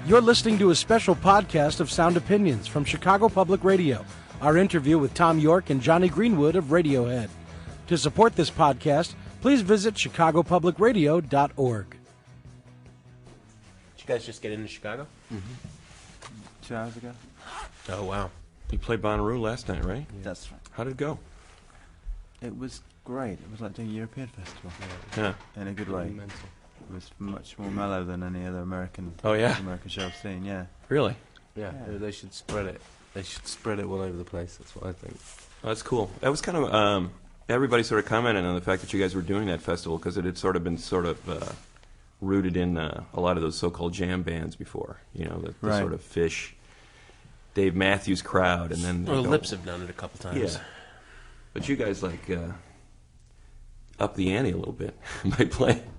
You're listening to a special podcast of Sound Opinions from Chicago Public Radio, our interview with Thom Yorke and Jonny Greenwood of Radiohead. To support this podcast, please visit chicagopublicradio.org. Did you guys just get into Chicago? Mm-hmm. 2 hours ago. Oh, wow. You played Bonnaroo last night, right? Yeah. That's right. How did it go? It was great. It was like doing a European festival. Yeah. In a good way. Mental. It was much more mellow than any other American American show I've seen, yeah. Really? Yeah, they should spread it. They should spread it all over the place. That's what I think. Oh, that's cool. That was kind of, everybody sort of commented on the fact that you guys were doing that festival because it had sort of been rooted in a lot of those so-called jam bands before. You know, the sort of Fish, Dave Matthews crowd, and then... Well, the Lips have done it a couple times. Yeah. But you guys, up the ante a little bit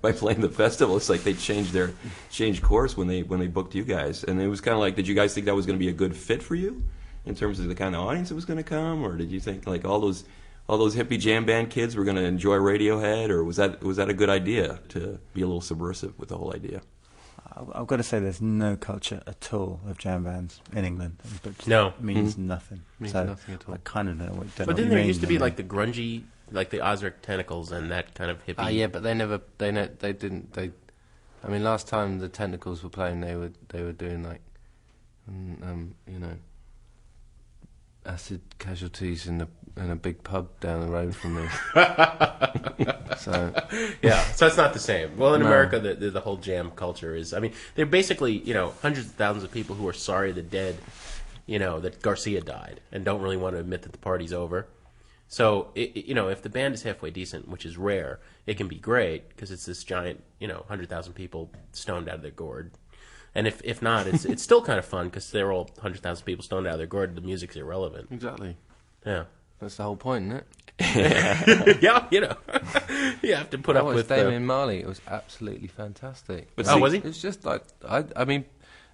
by playing the festival. It's like they changed course when they booked you guys, and it was kind of like, did you guys think that was going to be a good fit for you in terms of the kind of audience that was going to come, or did you think like all those hippie jam band kids were going to enjoy Radiohead, or was that a good idea to be a little subversive with the whole idea? I've got to say, there's no culture at all of jam bands in England. No, means nothing. Means so nothing at all. I kind of know what. But then there used to be like the grungy, like the Ozric Tentacles and that kind of hippie. Yeah, but they didn't. I mean, last time the Tentacles were playing, they were doing like, acid casualties in a big pub down the road from me. So it's not the same. Well, in America, the whole jam culture is. I mean, they're basically hundreds of thousands of people who are sorry the dead, that Garcia died and don't really want to admit that the party's over. So if the band is halfway decent, which is rare, it can be great because it's this giant 100,000 people stoned out of their gourd. And if not, it's still kind of fun because they're all 100,000 people stoned out of their gourd. The music's irrelevant. Exactly. Yeah. That's the whole point, isn't it? Yeah, you have to put up with Damien Marley. It was absolutely fantastic. But was he? It's just like I mean,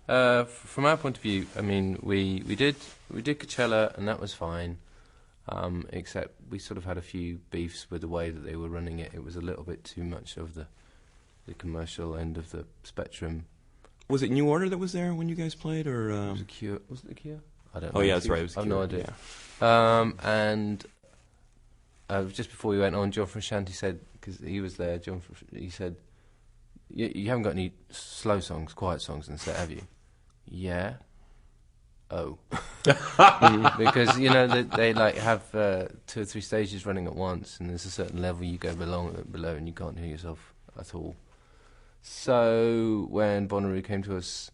from our point of view, I mean, we did Coachella and that was fine, except we sort of had a few beefs with the way that they were running it. It was a little bit too much of the commercial end of the spectrum. Was it New Order that was there when you guys played, or was it Cure? Was it the Cure? I don't know. Oh yeah, that's right. It was I've Cure. no idea. Yeah. And just before we went on, John Frusciante said, because he was there, he said, you haven't got any slow songs, quiet songs in the set, have you? Yeah. Oh. Because, they like have 2 or 3 stages running at once, and there's a certain level you go below and you can't hear yourself at all. So when Bonnaroo came to us,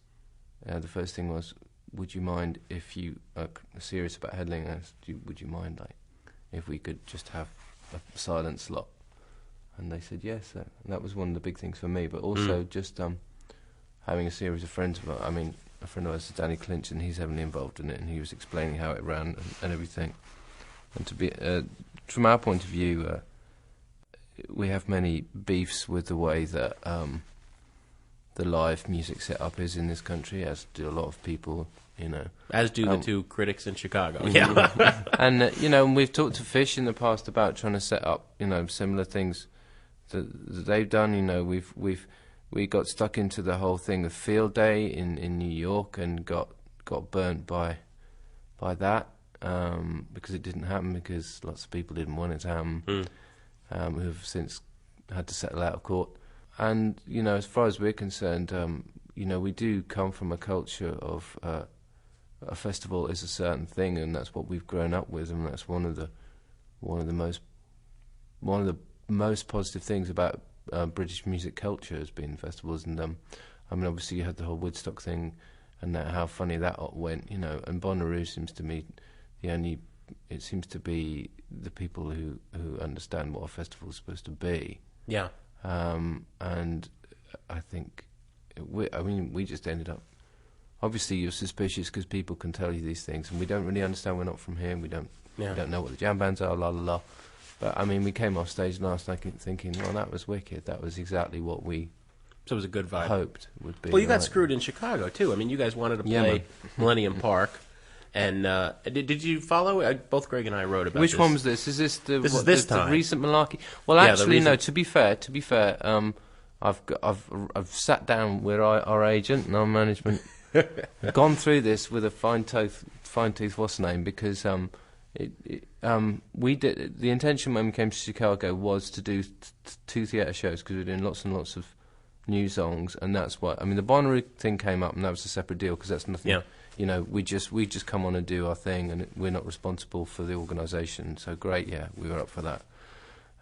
the first thing was, would you mind if you are serious about headlining us? Would you mind if we could just have a silent slot? And they said yes. And that was one of the big things for me. But also just having a series of friends. I mean, a friend of ours is Danny Clinch, and he's heavily involved in it, and he was explaining how it ran and everything. And to be from our point of view, we have many beefs with the way that the live music setup is in this country, as do a lot of people, As do the 2 critics in Chicago. Yeah. And, we've talked to Fish in the past about trying to set up, similar things that they've done. We got stuck into the whole thing of Field Day in New York and got burnt by that because it didn't happen because lots of people didn't want it to happen who have since had to settle out of court. And, as far as we're concerned, we do come from a culture of a festival is a certain thing, and that's what we've grown up with, and that's one of the most positive things about British music culture has been festivals. And I mean, obviously you had the whole Woodstock thing, and how funny that went, And Bonnaroo seems to me it seems to be the people who understand what a festival is supposed to be. Yeah. And I think, we just ended up. Obviously, you're suspicious because people can tell you these things, and we don't really understand. We're not from here. We don't know what the jam bands are. La la la. But I mean, we came off stage last night thinking, well, that was wicked. That was exactly what we. So it was a good vibe. Hoped would be. Well, you got screwed in Chicago too. I mean, you guys wanted to play Millennium Park. And did you follow? Both Greg and I wrote about Which this. one was this? Is this the time. The recent malarkey? Well, actually, no. To be fair, I've sat down with our agent and our management gone through this with a fine tooth. What's the name? Because we did the intention when we came to Chicago was to do two theatre shows because we were doing lots and lots of new songs, and that's what I mean. The Bonnaroo thing came up, and that was a separate deal because that's nothing. Yeah. You know, we just come on and do our thing, and we're not responsible for the organisation. So great, yeah, we were up for that.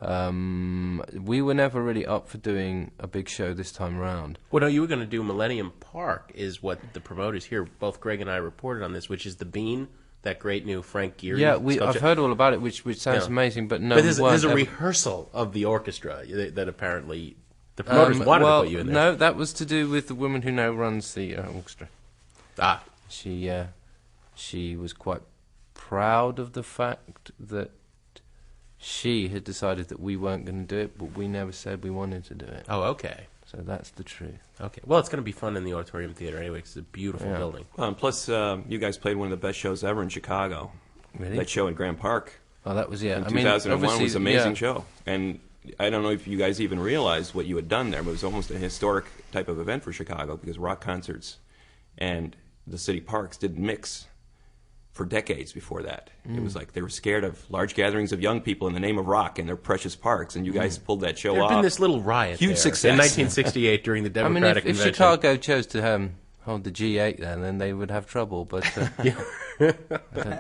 We were never really up for doing a big show this time around. Well, no, you were going to do Millennium Park, is what the promoters here, both Greg and I reported on this, which is the Bean, that great new Frank Gehry sculpture. I've heard all about it, which sounds amazing, but no. But there's a rehearsal of the orchestra that apparently the promoters wanted to put you in there. No, that was to do with the woman who now runs the orchestra. Ah. She was quite proud of the fact that she had decided that we weren't going to do it, but we never said we wanted to do it. Oh, okay. So that's the truth. Okay. Well, it's going to be fun in the Auditorium Theater anyway, because it's a beautiful building. Well, and plus, you guys played one of the best shows ever in Chicago. Really? That show in Grant Park. Oh, that was, in 2001 was an amazing show. And I don't know if you guys even realized what you had done there, but it was almost a historic type of event for Chicago because rock concerts and the city parks didn't mix for decades before that. It was like they were scared of large gatherings of young people in the name of rock in their precious parks, and you guys pulled that show off. There had been this little riot Huge success. In 1968 during the Democratic Convention. If Chicago chose to hold the G8 then they would have trouble, but...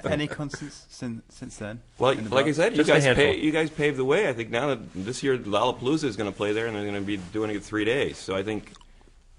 Any concerts since then? Well, like I said, you guys paved the way. I think now that this year Lollapalooza is going to play there, and they're going to be doing it 3 days. So I think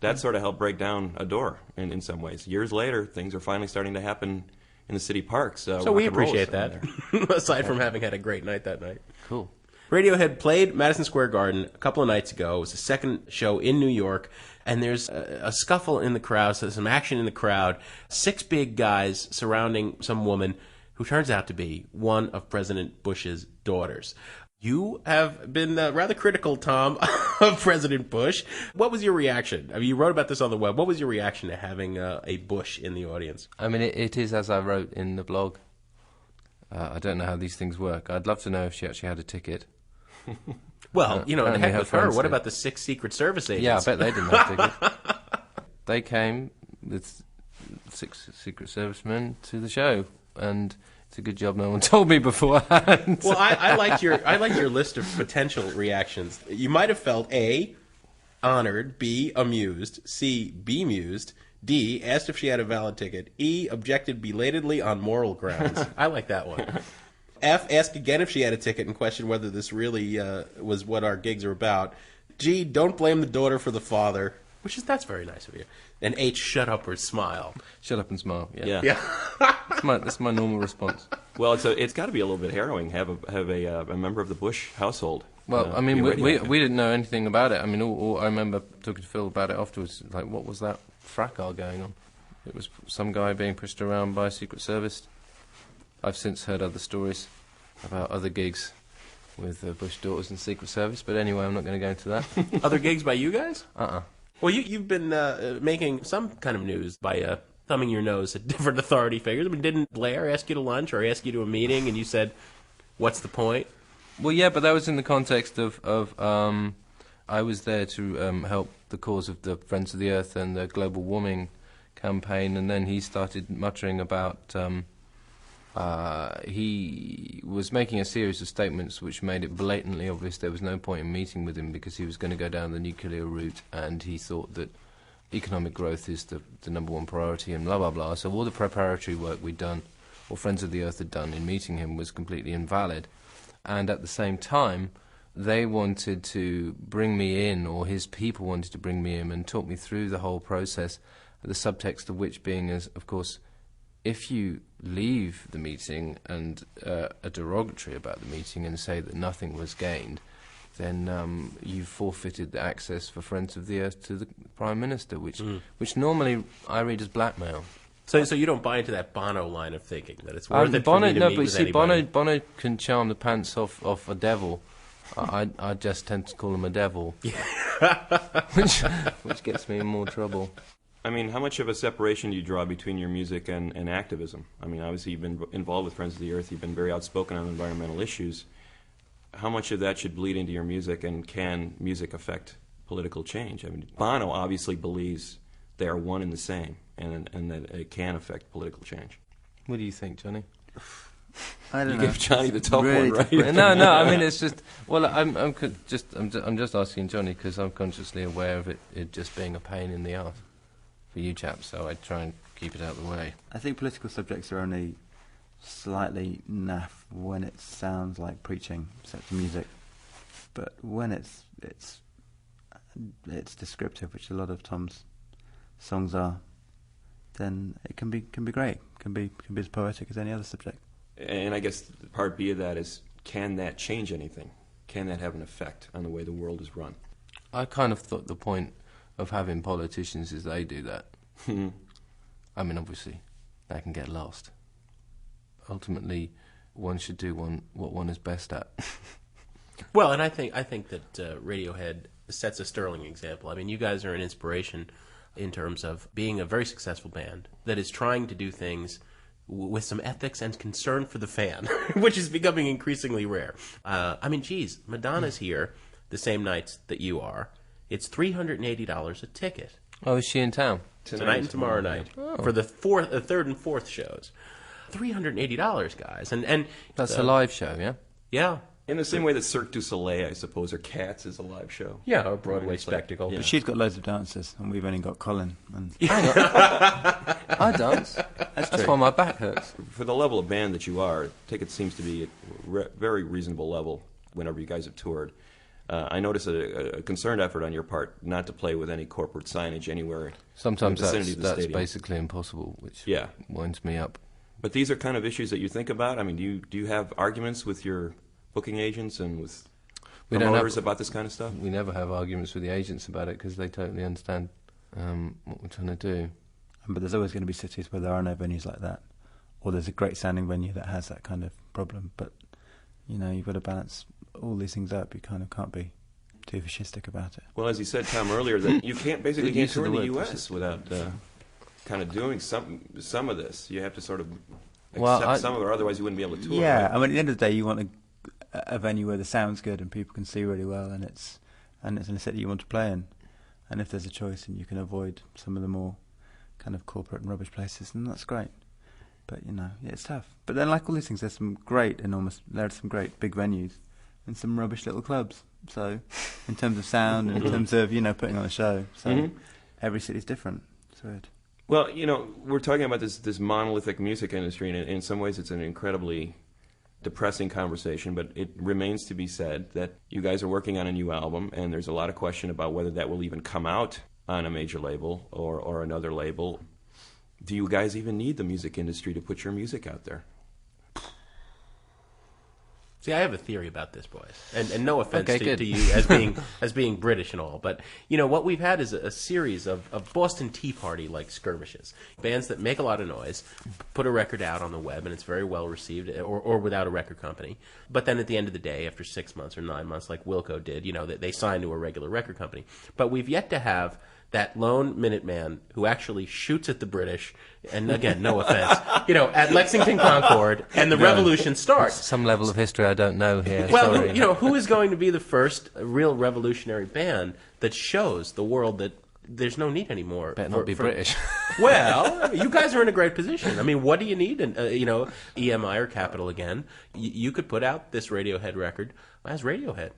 that sort of helped break down a door in some ways. Years later, things are finally starting to happen in the city parks. So we appreciate that, aside from having had a great night that night. Cool. Radiohead played Madison Square Garden a couple of nights ago. It was the second show in New York, and there's a scuffle in the crowd, so there's some action in the crowd. 6 big guys surrounding some woman who turns out to be one of President Bush's daughters. You have been rather critical, Tom, of President Bush. What was your reaction? I mean, you wrote about this on the web. What was your reaction to having a Bush in the audience? I mean, it is as I wrote in the blog. I don't know how these things work. I'd love to know if she actually had a ticket. Well, the heck with her. What about the 6 Secret Service agents? Yeah, I bet they didn't have tickets. They came with 6 Secret Servicemen to the show, and it's a good job no one told me beforehand. Well, I like your list of potential reactions. You might have felt A, honored, B, amused, C, bemused, D, asked if she had a valid ticket, E, objected belatedly on moral grounds. I like that one. F, asked again if she had a ticket and questioned whether this really was what our gigs are about. G, don't blame the daughter for the father, that's very nice of you. And H, shut up or smile. Shut up and smile. Yeah. That's my normal response. Well, it's got to be a little bit harrowing have a member of the Bush household. Well, I mean, we didn't know anything about it. I mean, all I remember talking to Phil about it afterwards. Like, what was that fracas going on? It was some guy being pushed around by Secret Service. I've since heard other stories about other gigs with Bush daughters and Secret Service, but anyway, I'm not going to go into that. Other gigs by you guys? Uh-uh. Well, you've been making some kind of news by thumbing your nose at different authority figures. I mean, didn't Blair ask you to lunch or ask you to a meeting, and you said, "What's the point?" Well, yeah, but that was in the context of I was there to help the cause of the Friends of the Earth and the global warming campaign, and then he started muttering about. He was making a series of statements which made it blatantly obvious there was no point in meeting with him because he was going to go down the nuclear route, and he thought that economic growth is the number one priority and blah, blah, blah. So all the preparatory work we'd done, or Friends of the Earth had done in meeting him, was completely invalid. And at the same time, they wanted to bring me in, or his people wanted to bring me in and talk me through the whole process, the subtext of which being is, of course, if you leave the meeting and are derogatory about the meeting and say that nothing was gained, then you've forfeited the access for Friends of the Earth to the Prime Minister, which normally I read as blackmail. So you don't buy into that Bono line of thinking, that it's worth it for me to meet with anybody? Bono can charm the pants off a devil. I just tend to call him a devil, which gets me in more trouble. I mean, how much of a separation do you draw between your music and activism? I mean, obviously you've been involved with Friends of the Earth, you've been very outspoken on environmental issues. How much of that should bleed into your music, and can music affect political change? I mean, Bono obviously believes they are one and the same. and that it can affect political change. What do you think, Johnny? I don't You know. give Johnny the tough Really one, right? No. I mean, it's just. Well, I'm just asking Johnny because I'm consciously aware of it just being a pain in the arse for you chaps. So I try and keep it out of the way. I think political subjects are only slightly naff when it sounds like preaching set to music, but when it's descriptive, which a lot of Tom's songs are, then it can be great. Can be as poetic as any other subject. And I guess part B of that is, can that change anything? Can that have an effect on the way the world is run? I kind of thought the point of having politicians is they do that. I mean, obviously, they can get lost. Ultimately, one should do what one is best at. Well, and I think that Radiohead sets a sterling example. I mean, you guys are an inspiration in terms of being a very successful band that is trying to do things with some ethics and concern for the fan, which is becoming increasingly rare. I mean, geez, Madonna's here the same nights that you are. It's $380 a ticket. Oh, is she in town? Tonight and tomorrow night for the third and fourth shows. $380, guys, and That's a live show, yeah? yeah. In the same way that Cirque du Soleil, I suppose, or Cats is a live show. Yeah, a Broadway It's like- spectacle. yeah. But she's got loads of dancers, and we've only got Colin. And I dance. That's why my back hurts. For the level of band that you are, ticket seems to be at very reasonable level whenever you guys have toured. I notice a concerned effort on your part not to play with any corporate signage anywhere Sometimes in the vicinity of the that's stadium. basically impossible, which Yeah. winds me up. But these are kind of issues that you think about? I mean, do you have arguments with your booking agents and with We don't promoters have- about this kind of stuff? We never have arguments with the agents about it because they totally understand what we're trying to do. but there's always going to be cities where there are no venues like that, or there's a great sounding venue that has that kind of problem. But you've got to balance all these things up. You kind of can't be too fascistic about it. Well, as you said, Tom, earlier, that you can't basically Good can't use of tour in the the word U.S. without kind of doing some of this. You have to sort of accept Well, some of it, or otherwise you wouldn't be able to tour. Yeah, right? I mean, at the end of the day, you want a venue where the sound's good and people can see really well, and it's in a city you want to play in. And if there's a choice and you can avoid some of the more kind of corporate and rubbish places, then that's great. But it's tough. But then, like all these things, there are some great big venues and some rubbish little clubs. So, in terms of sound, and in terms of putting on a show, so every city's different. It's weird. Well, we're talking about this monolithic music industry, and in some ways it's an incredibly depressing conversation, but it remains to be said that you guys are working on a new album, and there's a lot of question about whether that will even come out on a major label or another label. Do you guys even need the music industry to put your music out there? See, I have a theory about this, boys, and no offense Okay, to good. you as being British and all, but what we've had is a series of Boston Tea Party like skirmishes, bands that make a lot of noise, put a record out on the web, and it's very well received, or without a record company. But then at the end of the day, after 6 months or 9 months, like Wilco did, they sign to a regular record company. But we've yet to have that lone Minuteman who actually shoots at the British, and again, no offense, at Lexington Concord, and the revolution starts. Some level of history I don't know here. Well, sorry. who is going to be the first real revolutionary band that shows the world that there's no need anymore? Better not be British. Well, you guys are in a great position. I mean, what do you need? EMI or Capitol again. You could put out this Radiohead record as Radiohead.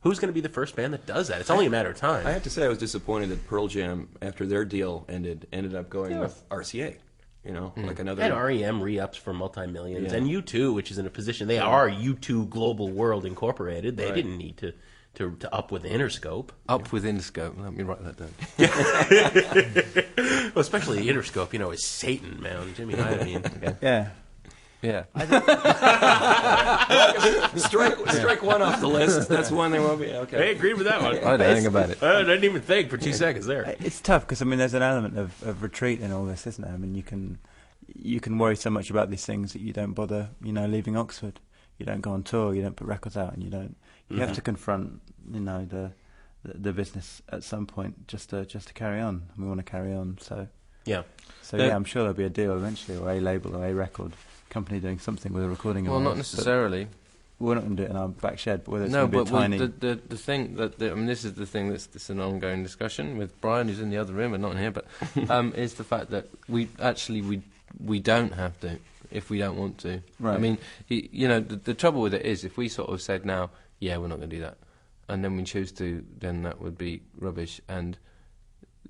Who's going to be the first band that does that? It's only a matter of time. I have to say I was disappointed that Pearl Jam, after their deal ended up going with RCA. Like another... And REM re-ups for multi-millions. Yeah. And U2, which is in a position... They are U2 Global World Incorporated. They didn't need to up with Interscope. Up within scope. Let me write that down. Well, especially Interscope, is Satan, man. Jimmy Iovine. Yeah. Yeah. strike one off the list. That's one they won't be. Okay. Hey, agreed with that one. I don't think about it. I didn't even think for 2 seconds there. It's tough because there's an element of retreat in all this, isn't there? I mean, you can worry so much about these things that you don't bother, leaving Oxford. You don't go on tour. You don't put records out, and you don't. You have to confront, the business at some point just to carry on. We want to carry on, so Yeah. I'm sure there'll be a deal eventually, or a label or a record company doing something with a recording. Well, of not ours, necessarily. we're not going to do it in our back shed, but whether it's No, going to be but a tiny... the thing that I mean, this is the thing that's an ongoing discussion with Brian, who's in the other room and not in here, but is the fact that we don't have to if we don't want to. Right. I mean, the trouble with it is if we sort of said now, yeah, we're not going to do that, and then we choose to, then that would be rubbish. And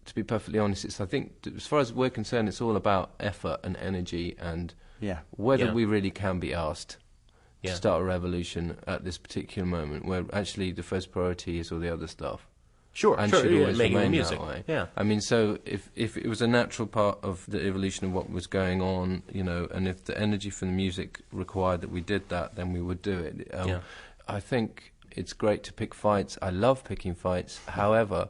to be perfectly honest, I think as far as we're concerned, it's all about effort and energy and whether we really can be asked to start a revolution at this particular moment, where actually the first priority is all the other stuff. Sure, and sure, should always making remain music. that way. Yeah. I mean, so if it was a natural part of the evolution of what was going on, and if the energy from the music required that we did that, then we would do it. I think it's great to pick fights. I love picking fights. However,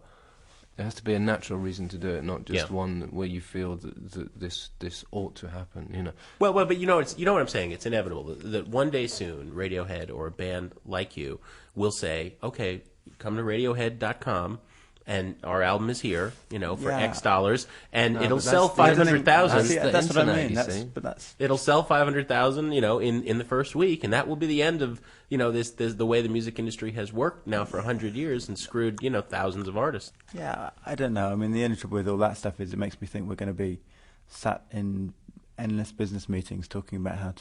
there has to be a natural reason to do it, not just one where you feel that this ought to happen. Well, but you know what I'm saying. It's inevitable that one day soon, Radiohead or a band like you will say, "Okay, come to Radiohead.com, and our album is here, for X dollars, and it'll sell 500,000." That's what I mean. It'll sell 500,000, in the first week, and that will be the end of this the way the music industry has worked now for 100 years and screwed thousands of artists. Yeah, I don't know. I mean, the only trouble with all that stuff is it makes me think we're going to be sat in endless business meetings talking about how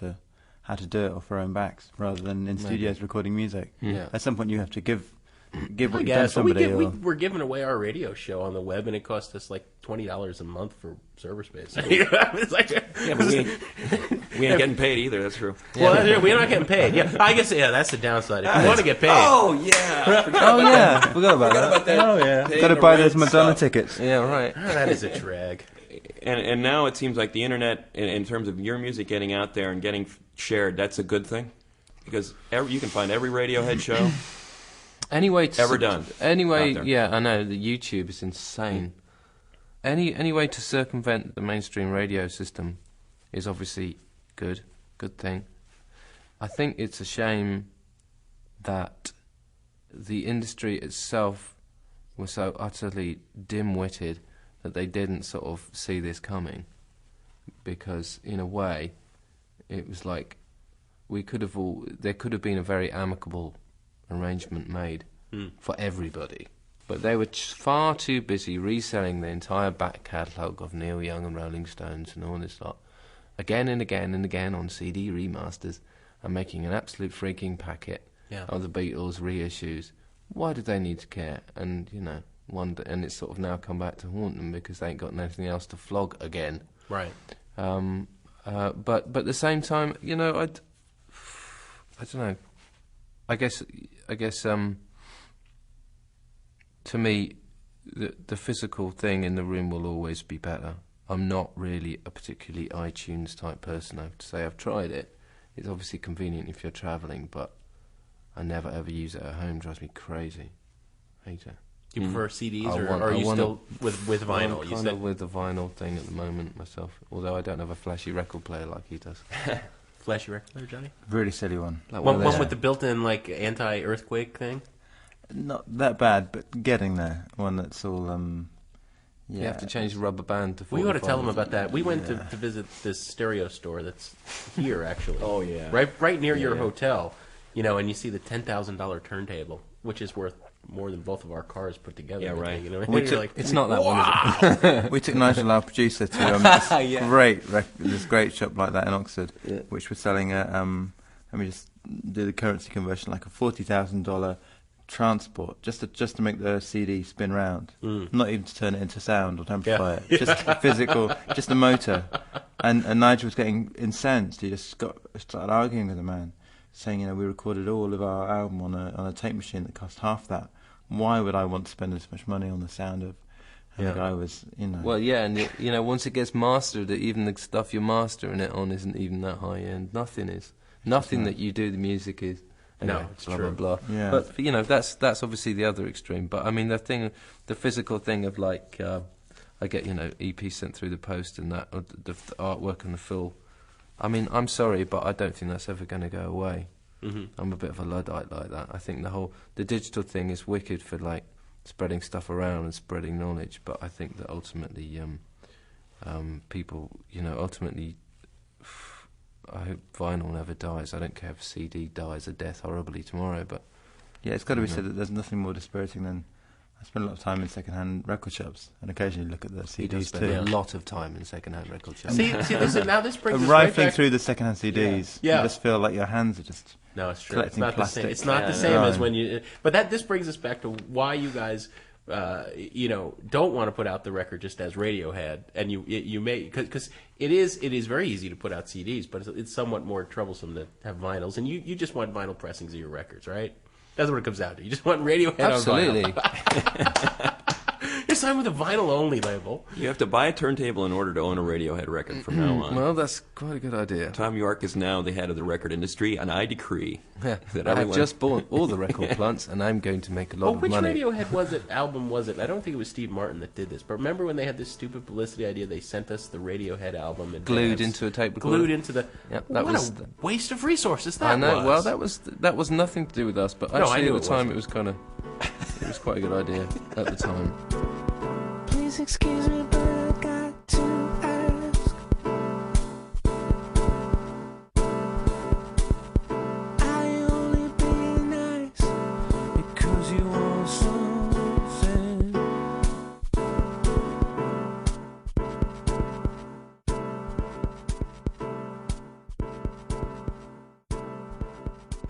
to do it off our own backs rather than in studios recording music. Yeah. At some point, you have to give what you've done Yeah, to somebody. we're giving away our radio show on the web, and it cost us like $20 a month for server space. It's like, but we ain't getting paid either. That's true. Well, we're not getting paid. Yeah, I guess that's the downside. If you want to get paid, Forgot about that. Oh yeah, Got to buy those Madonna tickets. Yeah, right. that is a drag. And now it seems like the internet, in terms of your music getting out there and getting shared, that's a good thing, because you can find every Radiohead show. Anyway, ever done. Anyway, yeah, I know the YouTube is insane. Any way to circumvent the mainstream radio system is obviously good thing. I think it's a shame that the industry itself was so utterly dim-witted that they didn't sort of see this coming, because in a way it was like there could have been a very amicable arrangement made for everybody, but they were far too busy reselling the entire back catalogue of Neil Young and Rolling Stones and all this lot again and again and again on CD remasters and making an absolute freaking packet of the Beatles reissues. Why did they need to care? And and it's sort of now come back to haunt them because they ain't got anything else to flog again. Right. But at the same time, I don't know. I guess to me, the physical thing in the room will always be better. I'm not really a particularly iTunes type person, I have to say. I've tried it. It's obviously convenient if you're travelling, but I never ever use it at home. It drives me crazy. I hate it. Do you prefer CDs, or are you still with vinyl? I'm kind of with the vinyl thing at the moment myself, although I don't have a flashy record player like he does. Flashy record player, Johnny? Really silly one. Like One with the built-in anti-earthquake thing? Not that bad, but getting there. One that's all... You have to change the rubber band to 45. We ought to tell them about that. We went to visit this stereo store that's here, actually. Oh, yeah. Right near your hotel, and you see the $10,000 turntable, which is worth more than both of our cars put together. Yeah, right. It's not that one, is it? We took Nigel, our producer, to this great shop like that in Oxford, which was selling let me just do the currency conversion, like a $40,000 transport, just to make the CD spin round, not even to turn it into sound or to amplify it, just physical, just a motor. And Nigel was getting incensed. He just started arguing with the man, saying, we recorded all of our album on a tape machine that cost half that. Why would I want to spend this much money on the sound of? And the guy was, Well, yeah, and once it gets mastered, even the stuff you're mastering it on isn't even that high end. Nothing is. Nothing that you do the music is. Anyway, No, it's blah, true. blah, blah. Yeah. But that's obviously the other extreme. But I mean, the physical thing of like, I get EP sent through the post and that, or the artwork and the fill. I mean, I'm sorry, but I don't think that's ever going to go away. Mm-hmm. I'm a bit of a Luddite like that. I think the digital thing is wicked for like spreading stuff around and spreading knowledge, but I think that ultimately, people, ultimately, I hope vinyl never dies. I don't care if CD dies a death horribly tomorrow, but Yeah, it's got to be said that there's nothing more dispiriting than I spend a lot of time in second-hand record shops and occasionally look at the he does CDs spend a too. lot of time in second-hand record shops. See, this brings us Rifling right back. through the second-hand CDs, Yeah. you just feel like your hands are just... No, it's true. It's collecting not the plastic. same. It's not the Yeah, same no. as when you. But this brings us back to why you guys, don't want to put out the record just as Radiohead, and you may because it is very easy to put out CDs, but it's somewhat more troublesome to have vinyls, and you just want vinyl pressings of your records, right? That's what it comes down to. You just want Radiohead Absolutely. on vinyl. You're signed with a vinyl-only label. You have to buy a turntable in order to own a Radiohead record from now on. Well, that's quite a good idea. Thom Yorke is now the head of the record industry, and I decree Yeah, that I have everyone... just bought all the record plants, and I'm going to make a lot of Which money. Radiohead album was it? I don't think it was Steve Martin that did this, but remember when they had this stupid publicity idea? They sent us the Radiohead album Glued into a tape recorder. Glued into the. Yep, that what was a waste of resources that I know. was. Well, that was nothing to do with us, but No, I actually knew at the it time wasn't. it was quite a good idea at the time. Please excuse me, but I got to ask. Are you only being nice because you want something?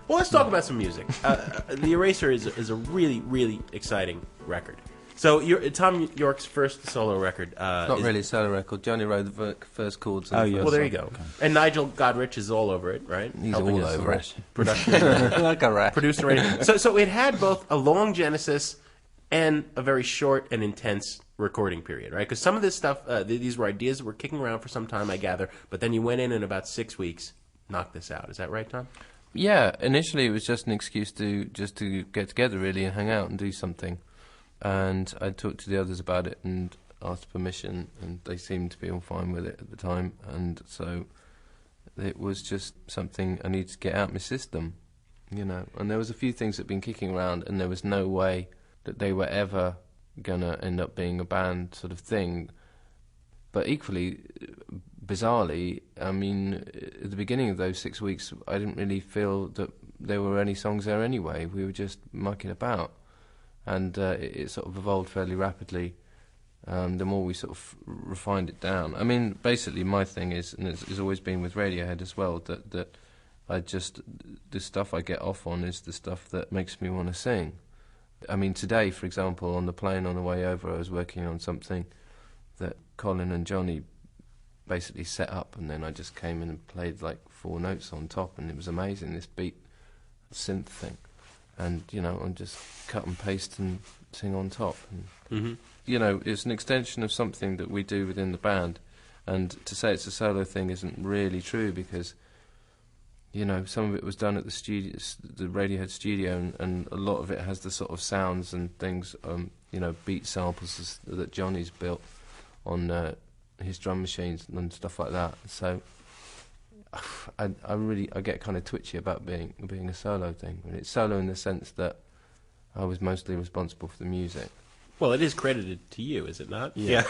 Well, let's talk about some music. The Eraser is a really, really exciting record. So, Thom Yorke's first solo record. Not really a solo record. Jonny wrote the first chords. Oh, and yeah. Well, there you go. And Nigel Godrich is all over it, right? He's Helping all us over with it. Production, like a rat. producer, and everything. So it had both a long genesis and a very short and intense recording period, right? Because some of this stuff, these were ideas that were kicking around for some time, I gather. But then you went in about 6 weeks, knocked this out. Is that right, Tom? Yeah, initially it was just an excuse to get together really and hang out and do something. And I talked to the others about it and asked permission, and they seemed to be all fine with it at the time. And so it was just something I needed to get out of my system, you know. And there was a few things that had been kicking around, and there was no way that they were ever going to end up being a band sort of thing. But equally, bizarrely, I mean, at the beginning of those 6 weeks, I didn't really feel that there were any songs there anyway. We were just mucking about. And it sort of evolved fairly rapidly. The more we sort of refined it down. I mean, basically, my thing is, and it's always been with Radiohead as well, that I just the stuff I get off on is the stuff that makes me want to sing. I mean, today, for example, on the plane on the way over, I was working on something that Colin and Jonny basically set up, and then I just came in and played like 4 notes on top, and it was amazing. This beat synth thing. And, you know, and just cut and paste and sing on top. And, you know, it's an extension of something that we do within the band. And to say it's a solo thing isn't really true because, you know, some of it was done at the studio, the Radiohead studio, and a lot of it has the sort of sounds and things, you know, beat samples that Jonny's built on his drum machines and stuff like that. So I get kind of twitchy about being a solo thing. And it's solo in the sense that I was mostly responsible for the music. Well, it is credited to you, is it not? Yeah.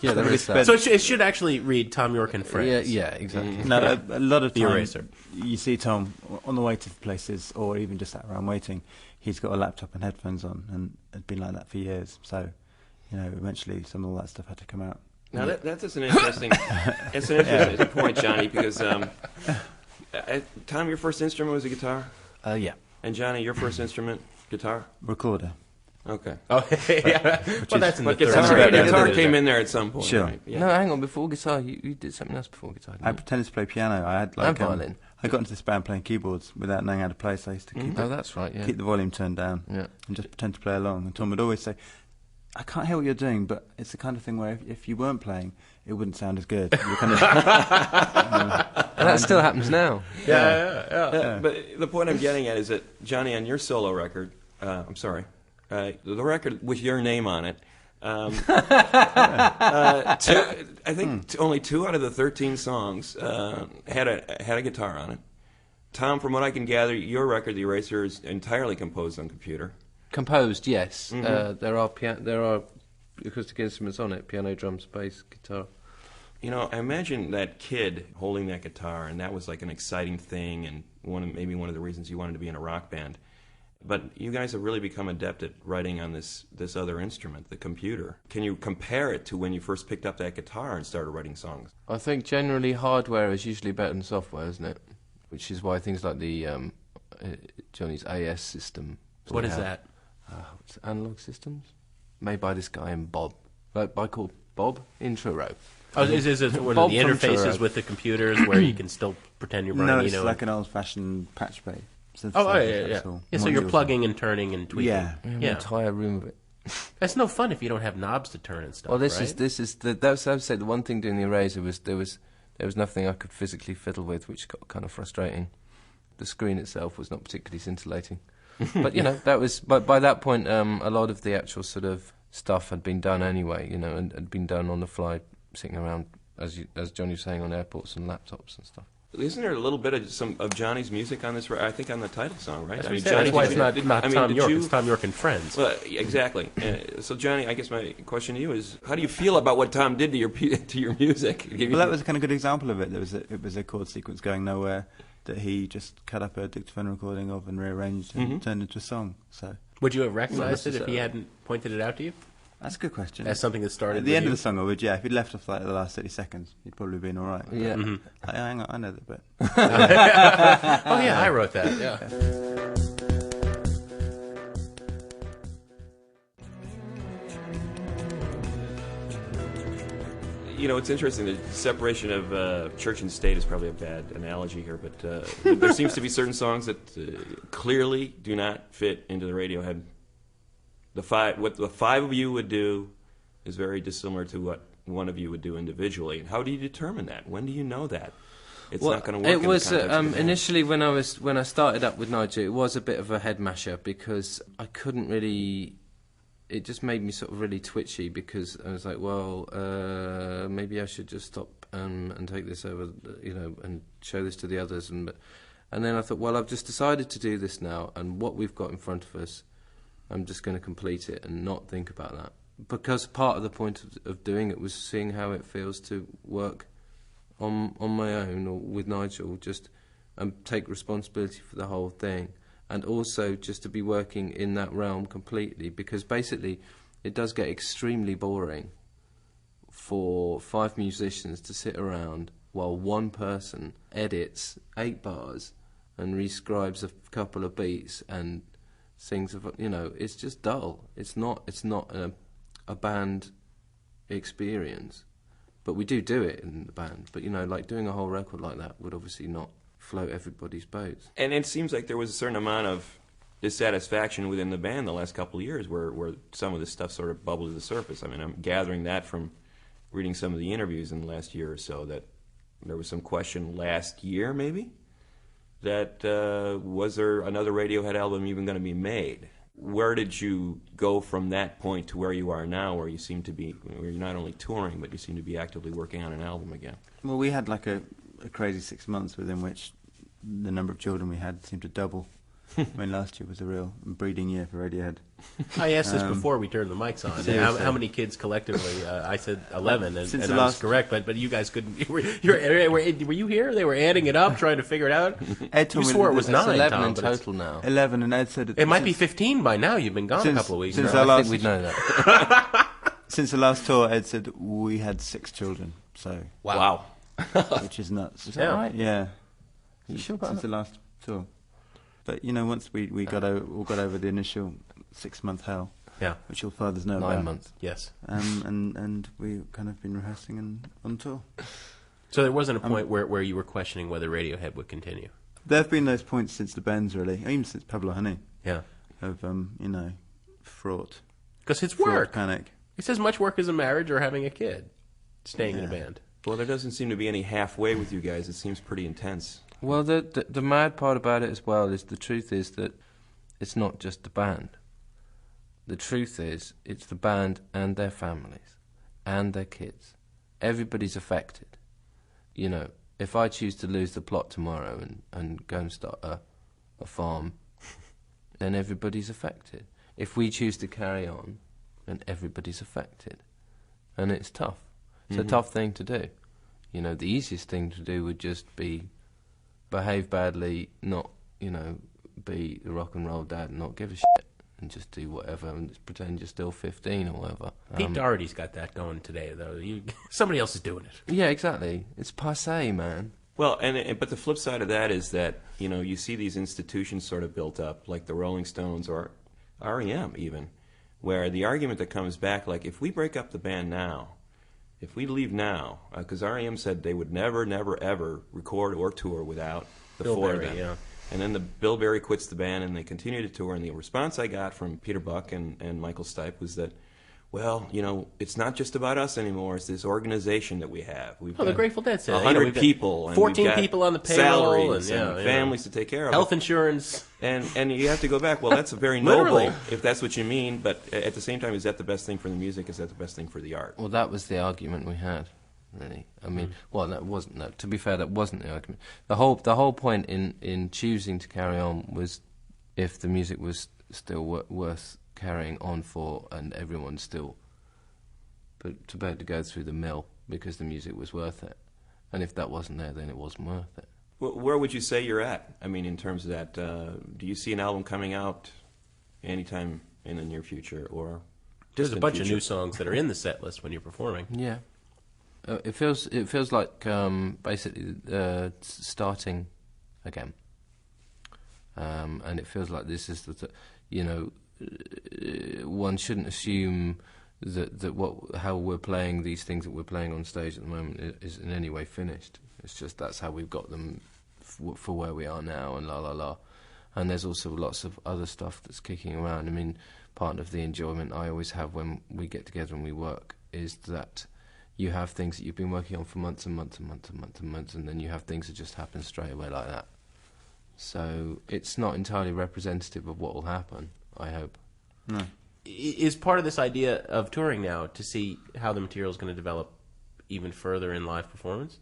Yeah, there is that. So it should actually read Thom Yorke and Friends. Yeah, exactly. No, a lot of The time Eraser. you see Tom on the way to places, or even just sat around waiting. He's got a laptop and headphones on, and it's been like that for years. So, you know, eventually some of all that stuff had to come out. Now that's just an interesting, it's an interesting point, Jonny, because Tom, your first instrument was a guitar, Yeah. and Jonny, your first instrument, guitar. Recorder. Okay, Oh, yeah. Well, that's in the but third guitar, grade. guitar came in there at some point. Sure. Right? Yeah. No, hang on. Before guitar, you did something else before guitar. Didn't I you? pretended to play piano. I had like And violin. I got into this band playing keyboards without knowing how to play, so I used to keep, Oh, that's right. Yeah. keep the volume turned down Yeah. and just pretend to play along. And Tom would always say, "I can't hear what you're doing," but it's the kind of thing where if you weren't playing, it wouldn't sound as good. You kind of, And that still happens now. Yeah. But the point I'm getting at is that Jonny, on your solo record, the record with your name on it. I think only 2 out of the 13 songs had a guitar on it. Tom, from what I can gather, your record, The Eraser, is entirely composed on computer. Composed, yes. There are acoustic instruments on it: piano, drums, bass, guitar. You know, I imagine that kid holding that guitar, and that was like an exciting thing, and maybe one of the reasons you wanted to be in a rock band. But you guys have really become adept at writing on this other instrument, the computer. Can you compare it to when you first picked up that guitar and started writing songs? I think generally hardware is usually better than software, isn't it? Which is why things like the Jonny's AS system. What is that? It's analog systems, made by this guy in Bob, by called Bob Intro. Oh, is it one of the interfaces with the computers where you can still pretend you're running? No, it's like an old-fashioned patch bay. Oh, yeah. So you're plugging and turning and tweaking. Yeah. An entire room of it. That's no fun if you don't have knobs to turn and stuff. Well, right? that's I would say the one thing doing the Eraser was there was nothing I could physically fiddle with, which got kind of frustrating. The screen itself was not particularly scintillating, but that was. But by that point, a lot of the actual sort of stuff had been done anyway, and had been done on the fly, sitting around as Jonny was saying on airports and laptops and stuff. Isn't there a little bit of Johnny's music on this? I think on the title song, right? That's why it's not Thom Yorke. It's Thom Yorke and Friends. Well, exactly. So, Jonny, I guess my question to you is: how do you feel about what Thom did to your music? Well, that was a kind of good example of it. It was a chord sequence going nowhere that he just cut up a dictaphone recording of and rearranged and turned into a song. So, would you have recognized it if he hadn't pointed it out to you? That's a good question. As something that started at the end of the song, I would. Yeah, if he'd left off like the last 30 seconds, he'd probably been all right. Yeah. Mm-hmm. Hang on, I know that bit. Oh yeah, I wrote that. Yeah. It's interesting. The separation of church and state is probably a bad analogy here, but there seems to be certain songs that clearly do not fit into the Radiohead. What the five of you would do is very dissimilar to what one of you would do individually. How do you determine that? When do you know that it's not going to work? It was initially when I started up with Nigel. It was a bit of a head masher because I couldn't really. It just made me sort of really twitchy because I was like, well, maybe I should just stop and take this over, and show this to the others. And then I thought, well, I've just decided to do this now, and what we've got in front of us, I'm just going to complete it and not think about that. Because part of the point of doing it was seeing how it feels to work on my own or with Nigel, just take responsibility for the whole thing. And also just to be working in that realm completely, because basically it does get extremely boring for 5 musicians to sit around while one person edits 8 bars and rescribes a couple of beats and sings it's just dull. It's not a band experience, but we do it in the band. But like doing a whole record like that would obviously not float everybody's boats. And it seems like there was a certain amount of dissatisfaction within the band the last couple of years where some of this stuff sort of bubbled to the surface. I mean, I'm gathering that from reading some of the interviews in the last year or so, that there was some question last year maybe that was there another Radiohead album even going to be made? Where did you go from that point to where you are now, where you seem to be, where you're not only touring, but you seem to be actively working on an album again? Well, we had like a crazy 6 months within which the number of children we had seemed to double. I mean, last year was a real breeding year for Radiohead. I asked this before we turned the mics on. How many kids collectively? I said 11, and I was correct, but you guys couldn't. Were you here? They were adding it up, trying to figure it out. Ed told you me swore it was 9, 11 Tom, in total now. 11, and Ed said it might be 15 by now. You've been gone a couple of weeks. I think we'd know that. Since the last tour, Ed said we had 6 children. So wow. Which is nuts. Is that right? Yeah. You sure about Since that? the last tour. But once we got over the initial 6-month hell, which your fathers know 9 about. months. Yes. And we kind of been rehearsing and on tour. So there wasn't a point where you were questioning whether Radiohead would continue. There have been those points since the Bends, really, even since Pablo Honey. Yeah. Of fraught. Because it's work. Panic. It's as much work as a marriage or having a kid. Staying in a band. Well, there doesn't seem to be any halfway with you guys. It seems pretty intense. Well, the mad part about it as well is the truth is that it's not just the band. The truth is it's the band and their families and their kids. Everybody's affected. If I choose to lose the plot tomorrow and go and start a farm, then everybody's affected. If we choose to carry on, then everybody's affected. And it's tough. It's a tough thing to do. You know, the easiest thing to do would just be behave badly, not, you know, be the rock and roll dad and not give a shit, and just do whatever and just pretend you're still 15 or whatever. Pete Doherty's got that going today, though. Somebody else is doing it. Yeah, exactly. It's passé, man. Well, but the flip side of that is that, you know, you see these institutions sort of built up, like the Rolling Stones or REM even, where the argument that comes back, like, if we break up the band now, if we leave now, because REM said they would never, never, ever record or tour without the Bill four Berry, of them. yeah. And then Bill Berry quits the band, and they continue to tour. And the response I got from Peter Buck and Michael Stipe was that, well, you know, it's not just about us anymore. It's this organization that we have. We've the Grateful Dead said 100 people, and 14 we've got people on the payroll, salaries and families to take care of. Health insurance. And you have to go back. Well, that's a very Literally. noble, if that's what you mean. But at the same time, is that the best thing for the music? Is that the best thing for the art? Well, that was the argument we had, really. I mean, well, that wasn't. No, to be fair, that wasn't the argument. The whole point in choosing to carry on was if the music was still worth carrying on for, and everyone still prepared to go through the mill because the music was worth it. And if that wasn't there, then it wasn't worth it. Where would you say you're at? I mean, in terms of that, do you see an album coming out anytime in the near future, or There's a distant bunch of future? new songs that are in the set list when you're performing. Yeah, it feels like basically starting again, and it feels like this is one shouldn't assume that how we're playing these things that we're playing on stage at the moment is in any way finished. It's just that's how we've got them for where we are now, and la la la. And there's also lots of other stuff that's kicking around. I mean, part of the enjoyment I always have when we get together and we work is that you have things that you've been working on for months and months and months and months and months, and then you have things that just happen straight away like that. So it's not entirely representative of what will happen, I hope. No. Is part of this idea of touring now to see how the material is going to develop even further in live performance?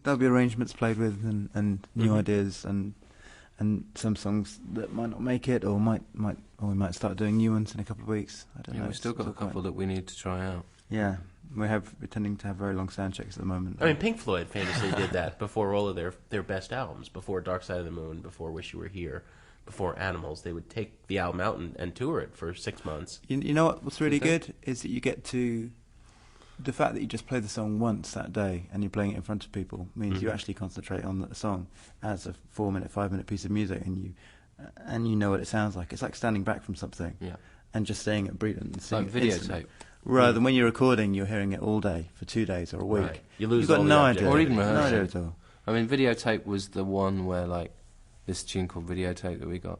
There'll be arrangements played with and new ideas and some songs that might not make it, or we might start doing new ones in a couple of weeks. I don't know. We've still got a couple that we need to try out. Yeah, we're tending to have very long sound checks at the moment. I mean, Pink Floyd famously did that before all of their best albums, before Dark Side of the Moon, before Wish You Were Here, before Animals. They would take the album out and tour it for 6 months. You know what's really good is that you get to... The fact that you just play the song once that day and you're playing it in front of people means you actually concentrate on the song as a 4-minute, 5-minute piece of music, and you know what it sounds like. It's like standing back from something and just saying it brilliant and singing Like it videotape. instantly. Rather than when you're recording, you're hearing it all day for 2 days or a week. Right. You lose You've got all no the idea. objectivity. Or even No rehearsing. idea at all. I mean, videotape was the one where, like, this tune called Videotape that we got,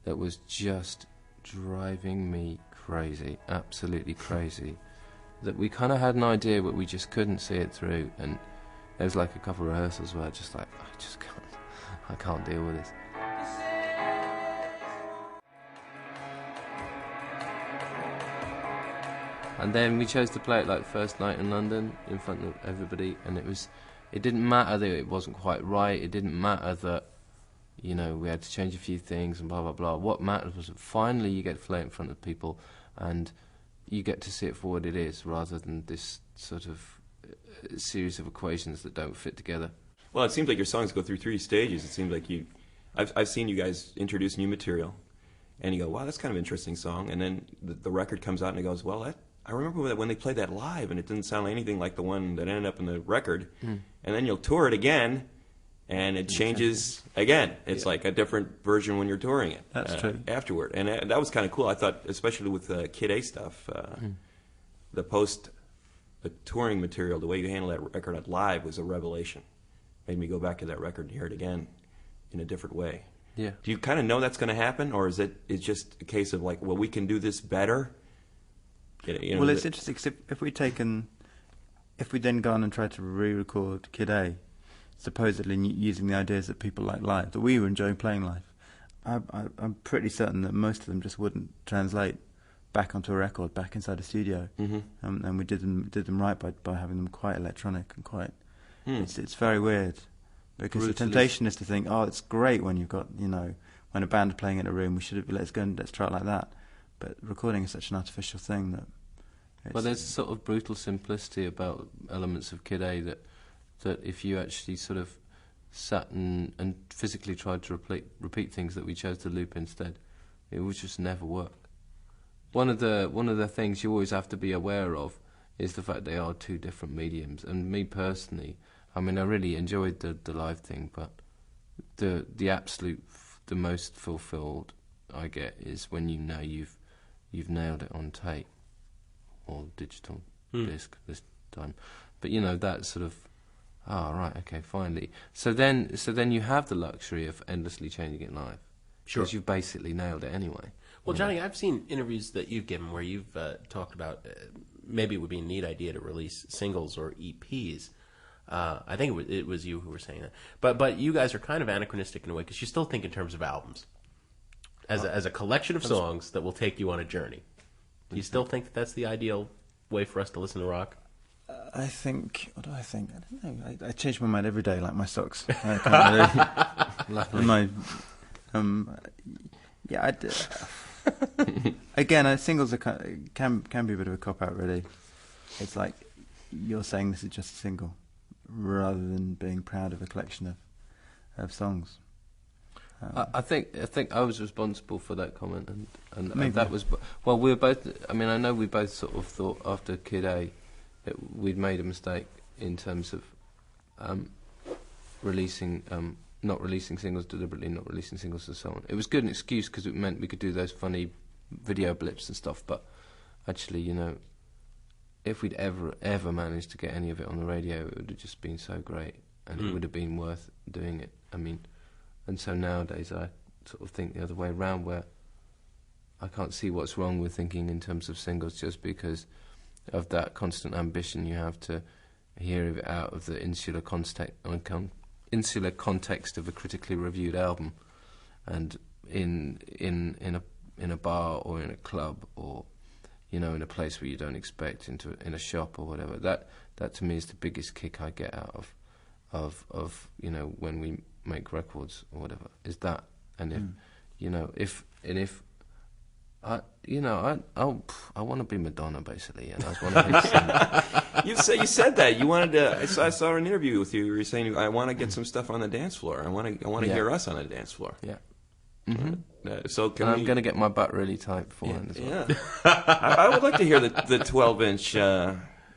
that was just driving me crazy, absolutely crazy. That we kind of had an idea, but we just couldn't see it through. And there was like a couple of rehearsals where I just like, I can't deal with this. And then we chose to play it like first night in London in front of everybody, and it didn't matter that it wasn't quite right. It didn't matter that, you know, we had to change a few things and blah blah blah. What mattered was that finally you get to play it in front of people, and you get to see it for what it is, rather than this sort of series of equations that don't fit together. Well, it seems like your songs go through 3 stages. It seems like I've seen you guys introduce new material, and you go, wow, that's kind of an interesting song. And then the record comes out, and it goes, well, I remember when they played that live, and it didn't sound anything like the one that ended up in the record. And then you'll tour it again, and it changes again. It's like a different version when you're touring it. That's true. Afterward. And that was kind of cool. I thought, especially with Kid A stuff, the touring material, the way you handle that record live was a revelation. Made me go back to that record and hear it again in a different way. Yeah. Do you kind of know that's going to happen, or is it's just a case of like, well, we can do this better? You know, Well, it's interesting, 'cause if we'd then gone and tried to re-record Kid A, supposedly using the ideas that people like live, that we were enjoying playing live, I'm pretty certain that most of them just wouldn't translate back onto a record, back inside a studio. And we did them right by having them quite electronic and quite... It's very weird, because the temptation is to think, oh, it's great when you've got, you know, when a band are playing in a room, let's try it like that. But recording is such an artificial thing that... Well, there's a sort of brutal simplicity about elements of Kid A that that if you actually sort of sat and physically tried to repeat things that we chose to loop instead, it would just never work. One of the things you always have to be aware of is the fact they are two different mediums. And me personally, I mean, I really enjoyed the live thing, but the most fulfilled I get is when you know you've nailed it on tape or digital disc this time. But that sort of, right, okay, finally. So then you have the luxury of endlessly changing it live. Sure. Because you've basically nailed it anyway. Well, Jonny, I've seen interviews that you've given where you've talked about maybe it would be a neat idea to release singles or EPs. I think it was you who were saying that. But you guys are kind of anachronistic in a way because you still think in terms of albums. As a collection of songs that will take you on a journey. Do you still think that that's the ideal way for us to listen to rock? I think. What do I think? I don't know. I change my mind every day, like my socks. I can't really. Again, singles can be a bit of a cop out. Really, it's like you're saying this is just a single, rather than being proud of a collection of songs. I think I was responsible for that comment, and that was well. We were both. I mean, I know we both sort of thought after Kid A that we'd made a mistake in terms of not releasing singles deliberately, not releasing singles and so on. It was good an excuse because it meant we could do those funny video blips and stuff. But actually, if we'd ever managed to get any of it on the radio, it would have just been so great, and it would have been worth doing it. I mean. And so nowadays I sort of think the other way around, where I can't see what's wrong with thinking in terms of singles just because of that constant ambition you have to hear it out of the insular context of a critically reviewed album, and in a bar or in a club or in a place where you don't expect, in a shop or whatever. That to me is the biggest kick I get out of when we make records or whatever, is that. And if I want to be Madonna basically, and I just want to sing. You said that you wanted to. I saw an interview with you. You were saying I want to get some stuff on the dance floor. I want to hear us on the dance floor. Yeah. So I'm going to get my butt really tight beforehand as well. Yeah. I would like to hear the 12-inch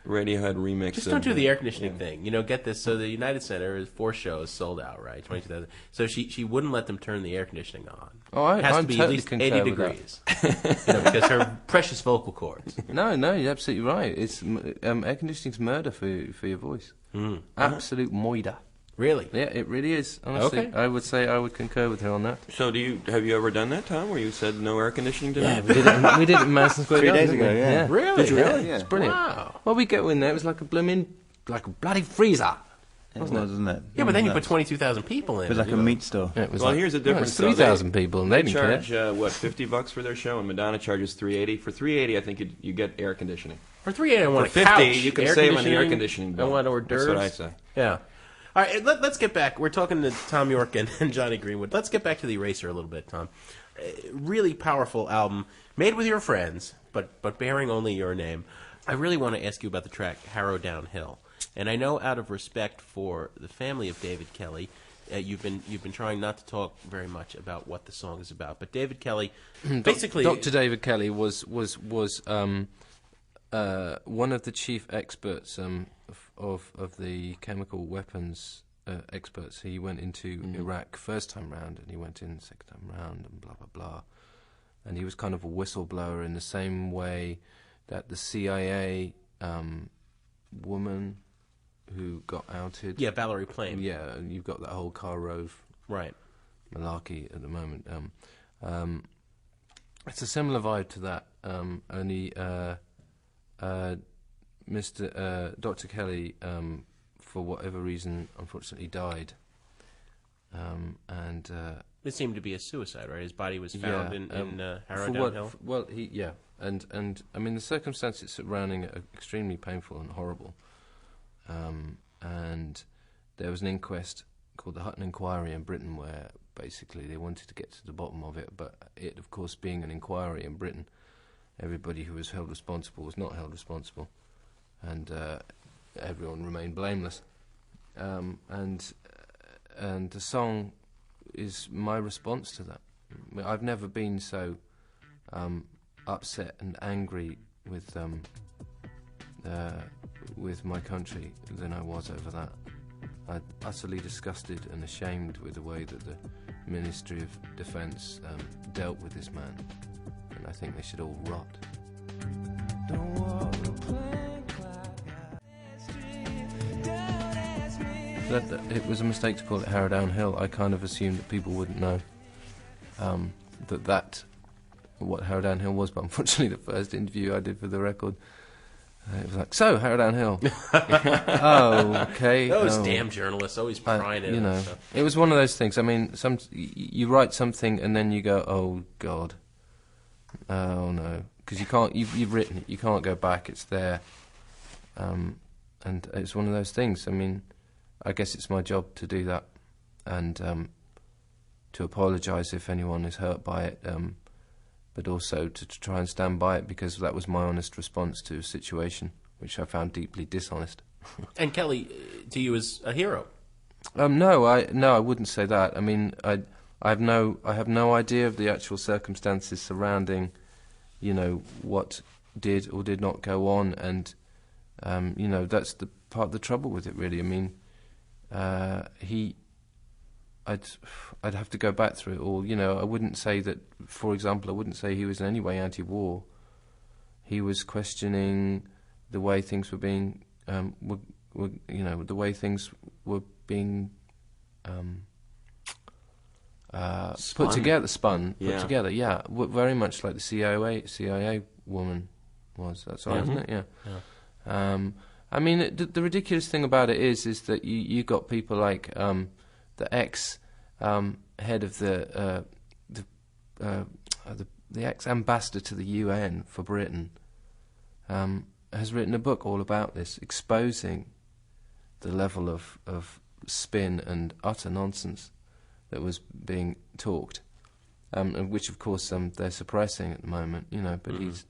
Radiohead remix. Just don't do the air conditioning thing. Get this. So the United Center is 4 shows sold out, right? 22,000. So she wouldn't let them turn the air conditioning on. Oh, it has to be totally at least 80 degrees. Because her precious vocal cords. No, you're absolutely right. It's air conditioning's murder for your voice. Absolute moida. Really? Yeah, it really is. Honestly, okay. I would say I would concur with her on that. So have you ever done that, Tom, where you said no air conditioning tonight? Yeah, we did it in Madison Square Garden 3 days ago. Yeah. Really? Did you really? Yeah, it's brilliant. Wow. Well, we go in there. It was like a bloody freezer. Wasn't it? Yeah, but then you put 22,000 people in. It was like a meat store. Yeah, it was Here's the difference. 3,000 people, and they didn't charge care. $50 for their show, and Madonna charges $380. For $380, I think you get air conditioning. For $380, I want For a $50, couch. you can save on the air conditioning bill. I want hors d'oeuvres. That's what I say. Yeah. All right, let's get back. We're talking to Thom Yorke and Jonny Greenwood. Let's get back to the Eraser a little bit, Tom. Really powerful album, made with your friends, but bearing only your name. I really want to ask you about the track Harrowdown Hill. And I know out of respect for the family of David Kelly, you've been trying not to talk very much about what the song is about. But David Kelly, basically... Dr. David Kelly was one of the chief experts of the chemical weapons experts. He went into Iraq first time round, and he went in second time round, and blah, blah, blah. And he was kind of a whistleblower in the same way that the CIA woman who got outed... Yeah, Valerie Plame. Yeah, and you've got that whole Karl Rove right. malarkey at the moment. It's a similar vibe to that, only... Dr. Kelly, for whatever reason, unfortunately died. And it seemed to be a suicide, right? His body was found in Harrowdown Hill. And I mean the circumstances surrounding it are extremely painful and horrible. And there was an inquest called the Hutton Inquiry in Britain, where basically they wanted to get to the bottom of it, but it, of course, being an inquiry in Britain, everybody who was held responsible was not held responsible, and everyone remained blameless. and the song is my response to that. I mean, I've never been so upset and angry with my country than I was over that. I'm utterly disgusted and ashamed with the way that the Ministry of Defence dealt with this man, and I think they should all rot. Don't walk the plank like It was a mistake to call it Harrowdown Hill. I kind of assumed that people wouldn't know what Harrowdown Hill was, but unfortunately the first interview I did for the record, it was like, so, Harrowdown Hill. Oh, okay. Those damn journalists always prying into that stuff. It was one of those things. I mean, you write something and then you go, oh, God. Oh, no. Because you've written it. You can't go back. It's there. And it's one of those things. I mean, I guess it's my job to do that and to apologise if anyone is hurt by it, but also to try and stand by it, because that was my honest response to a situation which I found deeply dishonest. And Kelly, to you, is a hero. No, I wouldn't say that. I mean, I have no idea of the actual circumstances surrounding, what did or did not go on, and that's the part of the trouble with it, really. I mean, I'd have to go back through it all. I wouldn't say that, for example, I wouldn't say he was in any way anti-war. He was questioning the way things were being, the way things were being put together, put together. Yeah, very much like the CIA woman was. That's right, isn't it? Yeah. I mean, the ridiculous thing about it is that you got people like the ex head of the ex-ambassador to the UN for Britain has written a book all about this, exposing the level of spin and utter nonsense that was being talked, and which, of course, they're suppressing at the moment. But he's,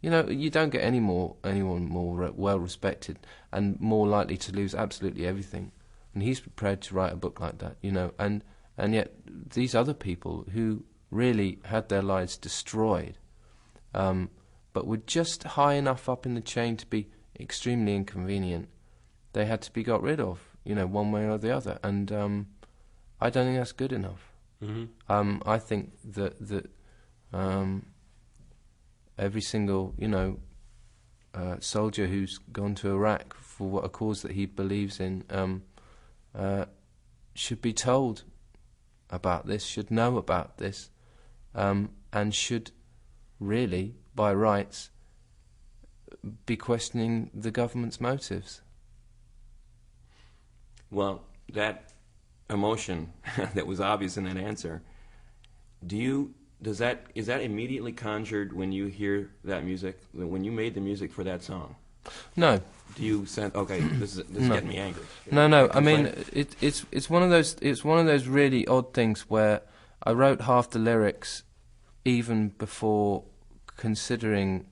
you don't get anyone more well respected and more likely to lose absolutely everything. And he's prepared to write a book like that, and yet these other people who really had their lives destroyed, but were just high enough up in the chain to be extremely inconvenient, they had to be got rid of, one way or the other. And I don't think that's good enough. Mm-hmm. I think that every single, soldier who's gone to Iraq for a cause that he believes in should be told about this, should know about this, and should really, by rights, be questioning the government's motives. Well, that emotion that was obvious in that answer, is that immediately conjured when you hear that music, when you made the music for that song? No. Do you sense, okay, this is getting me angry? No. I mean, it's one of those really odd things where I wrote half the lyrics even before considering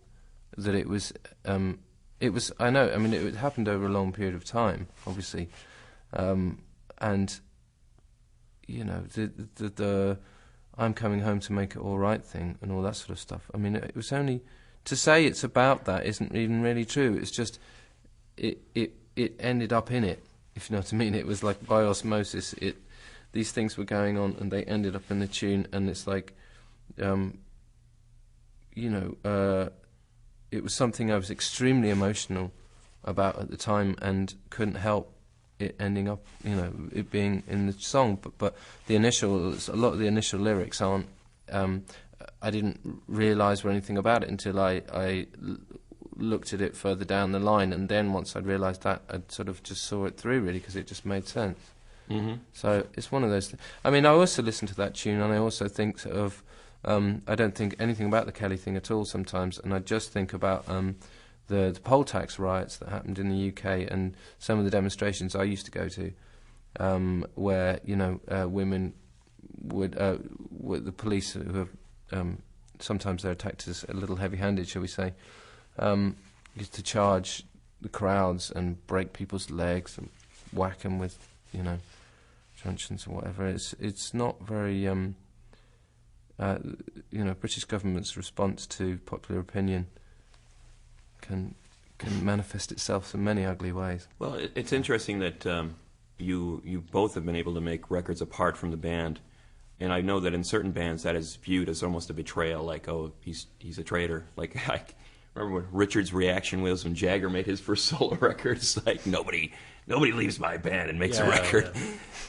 that it was. I know. I mean, it happened over a long period of time, obviously, and the I'm coming home to make it all right thing and all that sort of stuff. I mean, it was only to say it's about that isn't even really true. It's just it ended up in it, if you know what I mean. It was like by osmosis. These things were going on and they ended up in the tune, and it's like, it was something I was extremely emotional about at the time and couldn't help it ending up, it being in the song. But a lot of the initial lyrics aren't. I didn't realise or anything about it until I looked at it further down the line, and then once I'd realised that, I sort of just saw it through, really, because it just made sense. Mm-hmm. So it's one of those things. I mean, I also listen to that tune, and I also think of, I don't think anything about the Kelly thing at all sometimes, and I just think about the poll tax riots that happened in the UK and some of the demonstrations I used to go to, where women would the police who have sometimes they're attacked as a little heavy-handed, shall we say, used to charge the crowds and break people's legs and whack 'em with, truncheons or whatever. It's not very, British government's response to popular opinion can manifest itself in many ugly ways. Well, it's interesting that you both have been able to make records apart from the band, and I know that in certain bands that is viewed as almost a betrayal, like, oh, he's a traitor. Like, I remember what Richard's reaction was when Jagger made his first solo record. It's like, nobody leaves my band and makes a record. Yeah.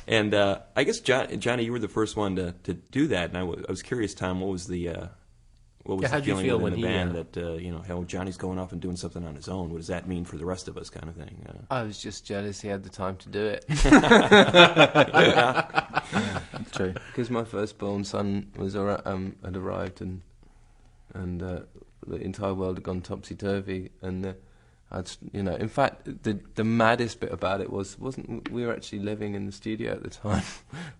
And I guess, Johnny, you were the first one to do that, and I was curious, Tom, what was the feeling within the band that, how Johnny's going off and doing something on his own? What does that mean for the rest of us, kind of thing? I was just jealous he had the time to do it. True. Because my firstborn son was had arrived, and the entire world had gone topsy-turvy, and in fact, the maddest bit about it wasn't we were actually living in the studio at the time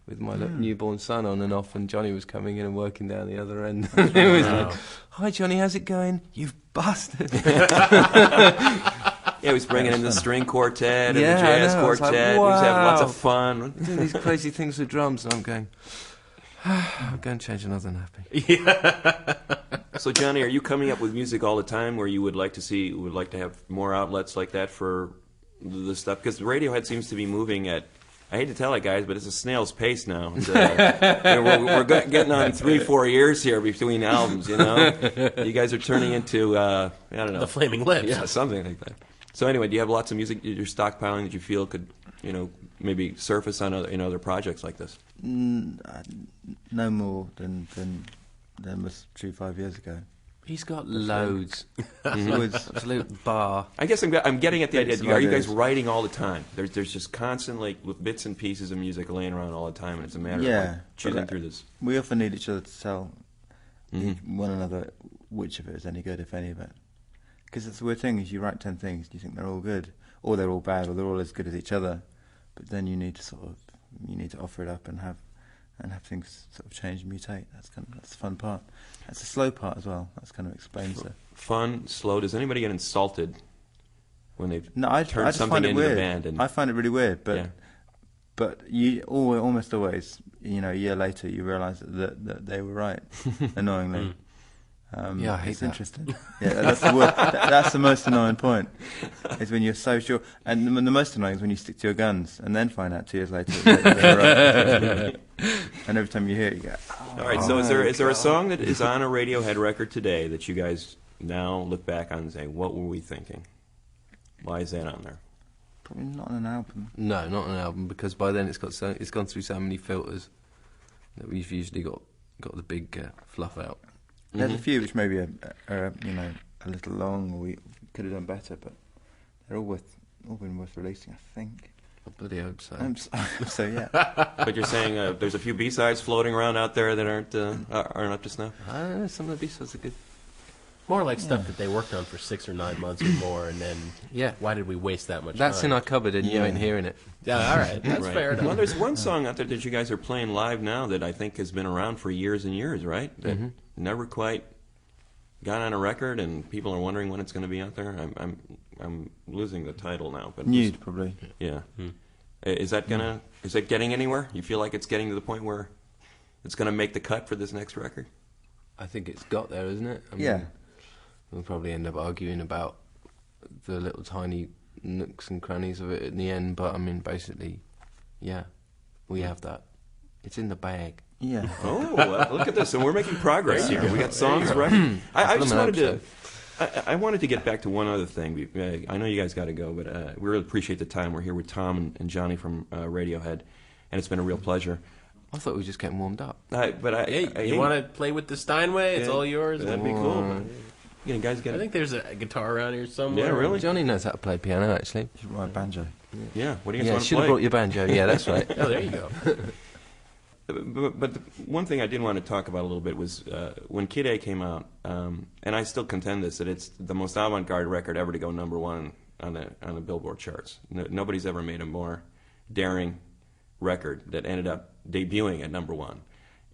with my newborn son on and off, and Jonny was coming in and working down the other end. It was like, "Hi, Jonny, how's it going? You bastard!" Yeah, he was bringing in the string quartet and the jazz quartet. Like, wow. He was having lots of fun doing these crazy things with drums, and I'm going, "I'm going to change another nappy." Yeah. So, Jonny, are you coming up with music all the time where you would like to have more outlets like that for the stuff? Because Radiohead seems to be moving at, I hate to tell it, guys, but it's a snail's pace now. We're getting on 3-4 years here between albums, You guys are turning into, I don't know. The Flaming Lips. Yeah, something like that. So anyway, do you have lots of music you're stockpiling that you feel could, maybe surface on other projects like this? No more than was true 5 years ago. He's got loads. Absolute bar. I guess I'm getting at the idea. Are you guys writing all the time? There's just constantly with bits and pieces of music laying around all the time, and it's a matter of choosing through this. We often need each other to tell one another which of it is any good, if any of it. Because it's the weird thing is you write 10 things, you think they're all good, or they're all bad, or they're all as good as each other, but then you need to offer it up and have things sort of change and mutate. That's the fun part. That's the slow part as well. That's kind of explains it. Fun, slow. Does anybody get insulted when they've I turned something into the band? I find it really weird, but you almost always, a year later, you realise that they were right. Annoyingly. I hate it's that. Interesting. Yeah, that's the word. That's the most annoying point. Is when you're so sure, and the most annoying is when you stick to your guns and then find out 2 years later. Right. And every time you hear it, you go. All right. So is there a song that is on a Radiohead record today that you guys now look back on and say, what were we thinking? Why is that on there? Probably not on an album. No, not on an album, because by then it's gone through so many filters that we've usually got the big fluff out. There's a few which maybe are a little long, or we could have done better, but they're all been worth releasing, I think. I bloody hope so. So yeah. But you're saying there's a few B-sides floating around out there that aren't up to snuff? I don't know, some of the B-sides are good. More like stuff that they worked on for 6 or 9 months or more, and then why did we waste that much time? That's in our cupboard, and you ain't hearing it. Yeah, all right, that's fair enough. Well, there's one song out there that you guys are playing live now that I think has been around for years and years, right? That never quite got on a record, and people are wondering when it's going to be out there. I'm losing the title now, but Nude, probably. Yeah. Is that getting anywhere? You feel like it's getting to the point where it's going to make the cut for this next record? I think it's got there, isn't it? I mean, yeah. We'll probably end up arguing about the little tiny nooks and crannies of it in the end, but I mean, basically, we have that. It's in the bag. Yeah. Oh, look at this, and we're making progress here. We got songs, record. I just wanted to. I wanted to get back to one other thing. I know you guys got to go, but we really appreciate the time. We're here with Thom and Jonny from Radiohead, and it's been a real pleasure. I thought we were just getting warmed up. You want to play with the Steinway? It's all yours. That'd be cool. You guys get I think there's a guitar around here somewhere. Yeah, really? Jonny knows how to play piano, actually. You should write a banjo. Yeah, what do you guys want to play? Should have brought your banjo. Yeah, that's right. Oh, there you go. But the one thing I did want to talk about a little bit was when Kid A came out, and I still contend this, that it's the most avant-garde record ever to go #1 on the Billboard charts. Nobody's ever made a more daring record that ended up debuting at #1.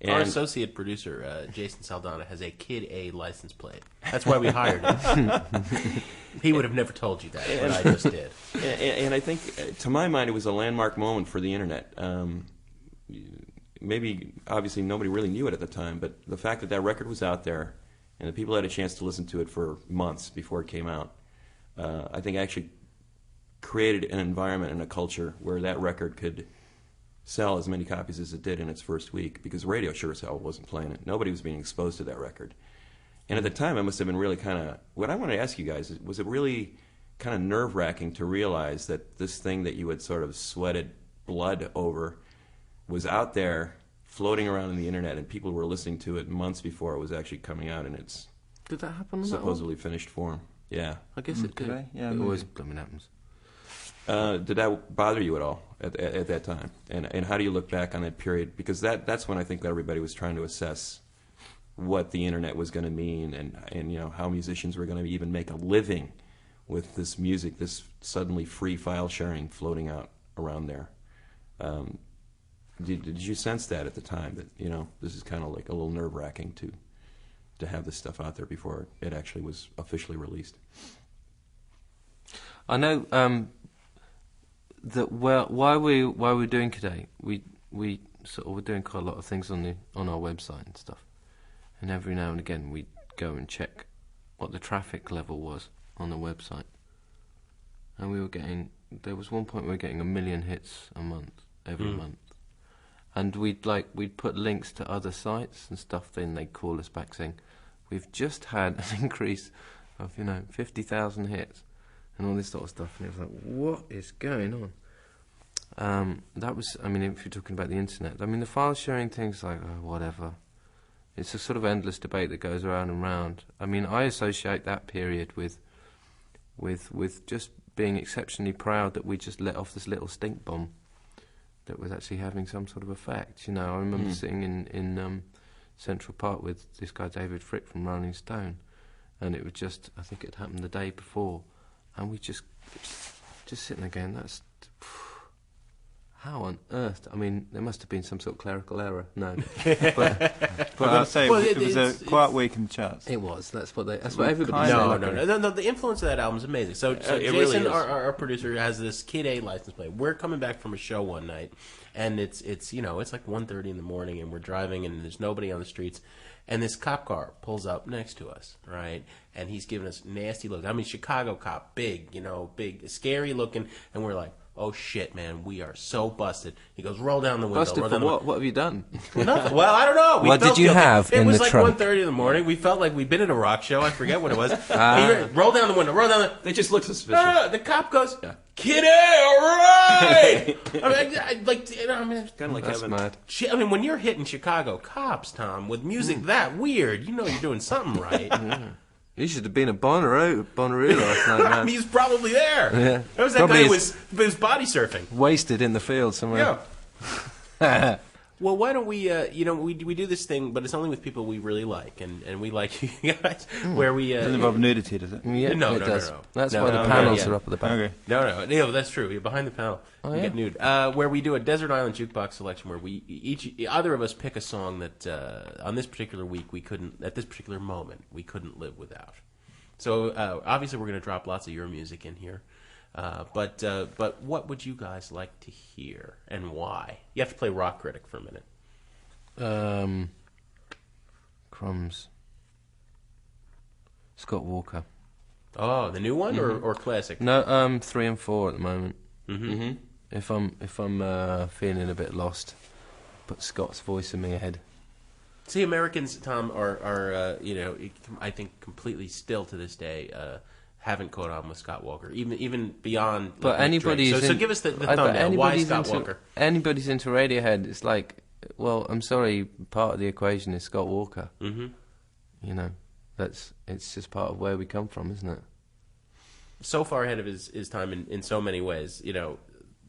Our associate producer, Jason Saldana, has a Kid A license plate. That's why we hired him. He would have never told you that, but I just did. And I think, to my mind, it was a landmark moment for the internet. Maybe, obviously, nobody really knew it at the time, but the fact that that record was out there and the people had a chance to listen to it for months before it came out, I think actually created an environment and a culture where that record could sell as many copies as it did in its first week, because radio sure as hell wasn't playing it. Nobody was being exposed to that record. And at the time, it must have been really kind of... What I want to ask you guys is, was it really kind of nerve-wracking to realize that this thing that you had sort of sweated blood over was out there, floating around on the internet, and people were listening to it months before it was actually coming out in its Did that happen? supposedly finished form? Yeah. I guess it did. Yeah, it always blooming happens. Did that bother you at all at that time? And how do you look back on that period? Because that's when I think that everybody was trying to assess what the internet was going to mean, and you know, how musicians were going to even make a living with this music, this suddenly free file sharing floating out around there. Did you sense that at the time, that, you know, this is kind of like a little nerve-wracking to have this stuff out there before it actually was officially released? I know that why we're doing today, we sort of were doing quite a lot of things on our website and stuff, and every now and again we go and check what the traffic level was on the website, and there was one point we were getting 1 million hits a month every month, and we'd put links to other sites and stuff. Then they'd call us back saying, we've just had an increase of 50,000 hits and all this sort of stuff, and it was like, what is going on? That was, I mean, if you're talking about the internet, I mean, the file sharing thing's like, whatever. It's a sort of endless debate that goes around and round. I mean, I associate that period with just being exceptionally proud that we just let off this little stink bomb that was actually having some sort of effect. I remember sitting in Central Park with this guy David Frick from Rolling Stone, and it was just, I think it happened the day before, and we just sitting there going, how on earth? I mean, there must have been some sort of clerical error. No, but I've got to say, it was a quiet week in the charts. It was. That's what everybody said. No. The influence of that album is amazing. So Jason, really our producer, has this Kid A license plate. We're coming back from a show one night, and it's like 1:30 in the morning, and we're driving, and there's nobody on the streets. And this cop car pulls up next to us, right? And he's giving us nasty looks. I mean, Chicago cop, big, big, scary looking. And we're like, oh shit, man, we are so busted. He goes, roll down the window. Busted for what? What have you done? Nothing. Well, I don't know. What did you have in the trunk? It was like 1:30 in the morning. We felt like we'd been in a rock show. I forget what it was. Roll down the window. Roll down the... They just look suspicious. No. The cop goes, Kid A, all right. I mean, Kind of like that's having... mad. I mean, when you're hitting Chicago cops, Tom, with music that weird, you're doing something right. You should have been at Bonnaroo last night, man. He's probably there. Yeah. That was that Probably guy who was body surfing. Wasted in the field somewhere. Yeah. Well, why don't we, we do this thing, but it's only with people we really like, and we like you guys, where we... Doesn't involve nudity, does it? Yeah, No. it does. That's No, why the no, panels yeah. are up at the back. Okay. No, that's true. You're behind the panel. Oh, You yeah? get nude. Where we do a Desert Island Jukebox selection, where either of us pick a song that, on this particular week, at this particular moment, we couldn't live without. So, obviously, we're going to drop lots of your music in here. But what would you guys like to hear, and why? You have to play Rock Critic for a minute. Crumbs. Scott Walker. Oh, the new one or classic? No, 3 and 4 at the moment. Mm-hmm. If I'm feeling a bit lost, put Scott's voice in me ahead. See, Americans, Tom, are I think completely still to this day haven't caught on with Scott Walker, even beyond. But Nick anybody's Drake. So give us the thumbnail. Why Scott Walker? Anybody's into Radiohead, it's like, well, I'm sorry, part of the equation is Scott Walker. Mm-hmm. It's just part of where we come from, isn't it? So far ahead of his time in so many ways.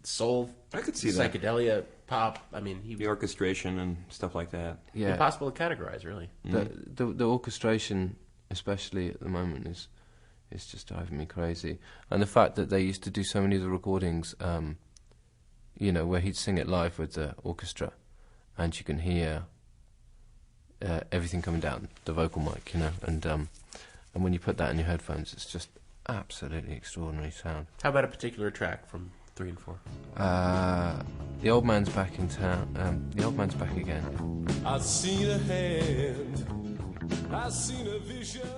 Soul, I could see that. psychedelia, pop. I mean, The orchestration and stuff like that. Yeah. impossible to categorize, really. The orchestration, especially at the moment, is just driving me crazy. And the fact that they used to do so many of the recordings, where he'd sing it live with the orchestra, and you can hear everything coming down the vocal mic, you know, and when you put that in your headphones, it's just absolutely extraordinary sound. How about a particular track from 3 and 4? The Old Man's Back in Town. The Old Man's Back again. I seen a hand, I seen a vision,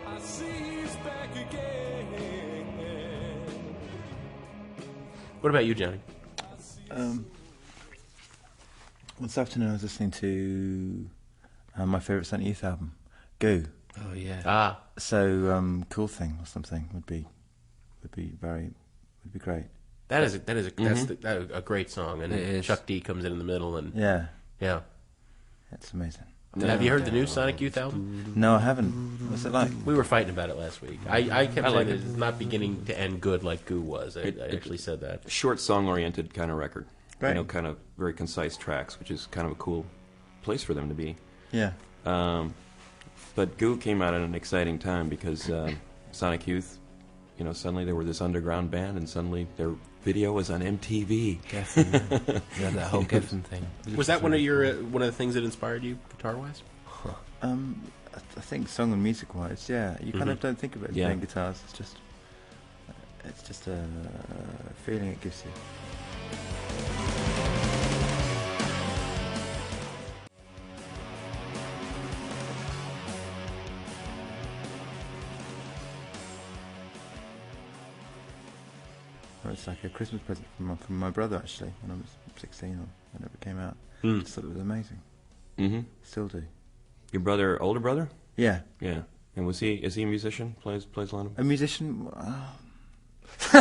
I see he's back again. What about you, Johnny? This afternoon I was listening to my favourite Sonic Youth album, Goo. Oh yeah. Ah, So Cool Thing or something would be great. that's a great song, and It is. Chuck D comes in the middle, and Yeah, yeah. it's amazing. Have you heard the new Sonic Youth album? No, I haven't. What's it like? We were fighting about it last week. I kept saying it's not beginning to end good like Goo was. I actually said that. Short song-oriented kind of record. Right. You know, kind of very concise tracks, which is kind of a cool place for them to be. Yeah. But Goo came out at an exciting time because Sonic Youth, you know, suddenly they were this underground band, and suddenly their video was on MTV. Geffen. Yeah, that whole Geffen thing. Was that one of the things that inspired you guitar wise? I think song and music wise, yeah. You kind of don't think of it as Yeah. playing guitars. It's just a feeling it gives you. It's like a Christmas present from my brother, actually, when I was 16 or whenever it came out. I just thought it was amazing. Mm-hmm. Still do. Your brother, older brother? Yeah. Yeah. And is he a musician? Plays a lot of... A musician? He's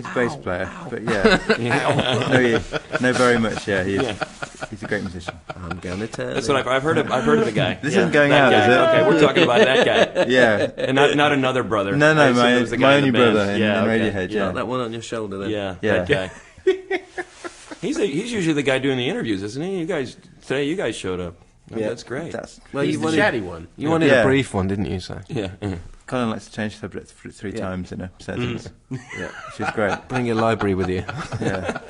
a bass player, but yeah. No, very much, yeah. He's a great musician. I'm gonna tell. That's what I've heard of. I've heard of the guy. This isn't going out, guy. is it? Okay, we're talking about that guy. Yeah. And not another brother. No, I assumed it was the guy my in the only band. brother in okay. Radiohead, yeah. That one on your shoulder there. Yeah, Yeah. that guy. He's usually the guy doing the interviews, isn't he? You guys showed up. Oh, Yeah. that's great. Well, He's you the wanted, chatty one. you wanted Yeah. a brief one, didn't you, so? Yeah. Colin likes to change subjects three times in a sentence, Yeah. which is great. Bring your library with you. Yeah.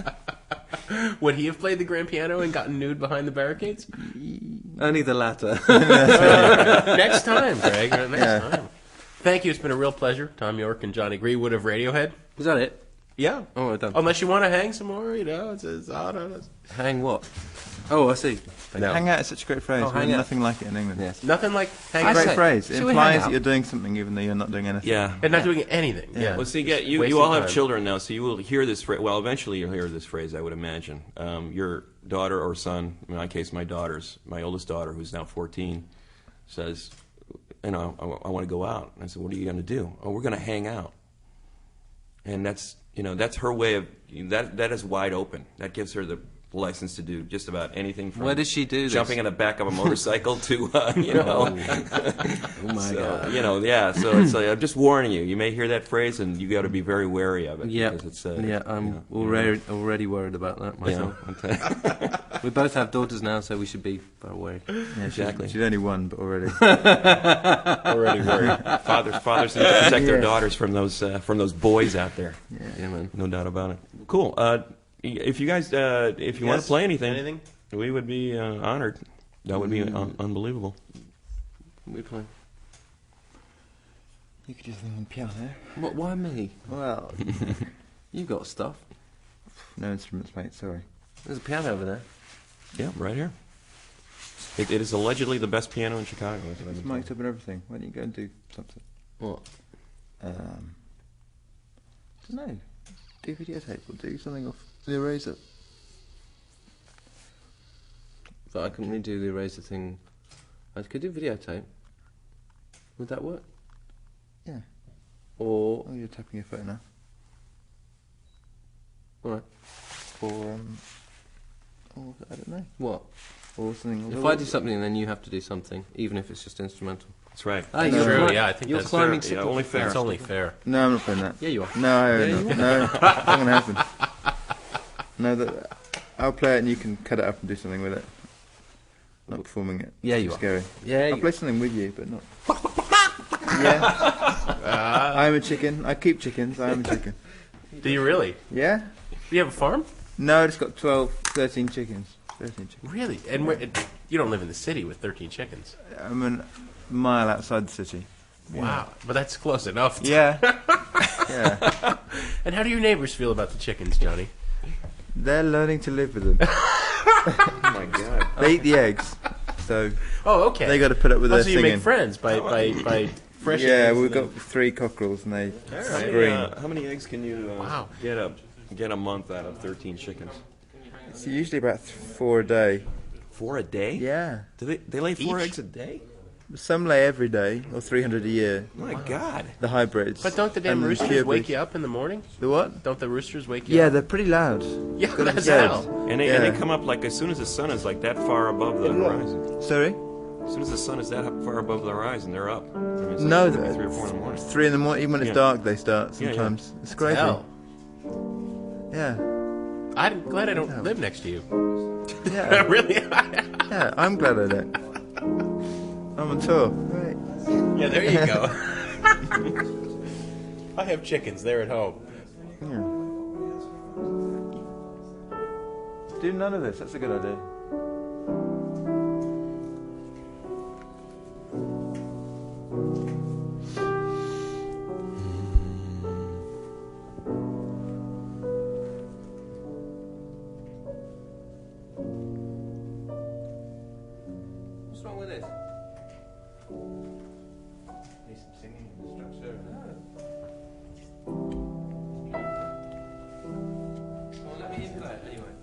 Would he have played the grand piano and gotten nude behind the barricades? Only the latter. Next time, Greg. Next time. Thank you. It's been a real pleasure. Thom Yorke and Johnny Greenwood of Radiohead. Was that it? Yeah. Oh, we're done. Unless you want to hang some more, you know, it's odd on us. Hang what? Oh, I see. No. Hang out is such a great phrase. Oh, There's hang out. nothing like it in England. Yes. Nothing like hang I out Great say- phrase. It should we implies hang that out? you're doing something even though you're not doing anything. Yeah. and not doing anything. Yeah. Well, see, Just you wasting all have time. children now, so you will hear this phrase. Well, eventually you'll hear this phrase, I would imagine. Your daughter or son, in my case, my oldest daughter, who's now 14, says, you know, I want to go out. And I said, what are you going to do? Oh, we're going to hang out. And that's her way of, that is wide open. That gives her the license to do just about anything from Where does she do this? jumping in the back of a motorcycle to, you know. Oh my God. You know, yeah. So it's like, I'm just warning you. You may hear that phrase, and you got to be very wary of it. Yeah. Because it's, I'm already worried about that myself. We both have daughters now, so we should be very worried. Yeah, Exactly. She's only one, but already. Already worried. Fathers need to protect their daughters from those boys out there. Yeah, man. No doubt about it. Cool. If you guys, if you want to play anything, we would be honored. That would be unbelievable. We play. You could do something on piano. What? Why me? Well, You've got stuff. no instruments, mate. Sorry. There's a piano over there. Yeah, right here. It is allegedly the best piano in Chicago. That's what I've It's been mic'd told. up and everything. Why don't you go and do something? What? Don't know. Do videotape or do something off the eraser. But I couldn't really do the eraser thing. I could do videotape. Would that work? Yeah. Or Oh, you're tapping your phone now. alright. Or I don't know. What? Or something. If I do something, then you have to do something, even if it's just instrumental. That's right. Ah, you're True, cli- yeah, I think you're that's climbing fair. Yeah, only fair. That's only fair. No, I'm not playing that. Yeah, you are. No, Yeah, you no, not gonna happen. No, I'll play it and you can cut it up and do something with it. Not performing it. Yeah, It's you too are. scary. Yeah, I'll play something with you, but not. Yeah. I'm a chicken. I keep chickens. I am a chicken. Do you really? Yeah. Do you have a farm? No, it's got 13 chickens. 13 chickens. Really? And you don't live in the city with 13 chickens. I'm a mile outside the city. Wow. But that's close enough. Yeah. Yeah. And how do your neighbors feel about the chickens, Johnny? They're learning to live with them. Oh my God. They eat the eggs, so Okay. they got to put up with their So you singing. make friends by fresh Yeah, eggs we've and got 3 cockerels and they How scream. many eggs can you Wow. get a month out of 13 chickens? It's usually about 4 a day. 4 a day? Yeah. Do they lay 4 Each? eggs a day? Some lay every day, or 300 a year. My God. The hybrids. But don't the damn And the roosters purebreds. wake you up in the morning? The what? Don't the roosters wake you Yeah, up? they're pretty loud. Yeah, Good that's as dead. hell. And they Yeah. come up like as soon as the sun is like that far above the horizon. Sorry? As soon as the sun is that far above the horizon, they're up. I mean, it's No, like 3 or 4 in the morning. 3 in the morning. Even when it's Yeah. dark, they start Yeah, yeah. sometimes. It's crazy. Hell. Yeah. I'm glad I don't live next to you. Yeah. Really? Yeah, I'm glad I don't. I'm on tour. Right. Yeah, there you go. I have chickens. They're at home. Yeah. Do none of this. That's a good idea. What's wrong with this? Need some singing structure. Well, let me hear you play it anyway.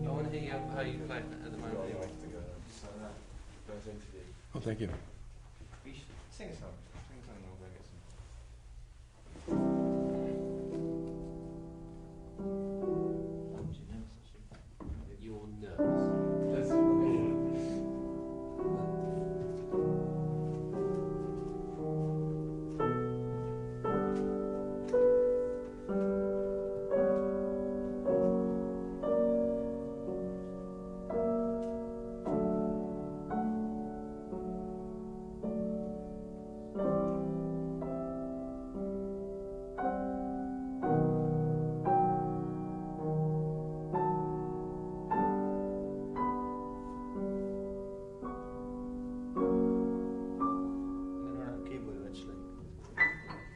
I want to hear how you play it at the moment anyway. Oh, thank you. Sing a song. Sing a song and we'll go get some. Your nerves. Keyboard eventually.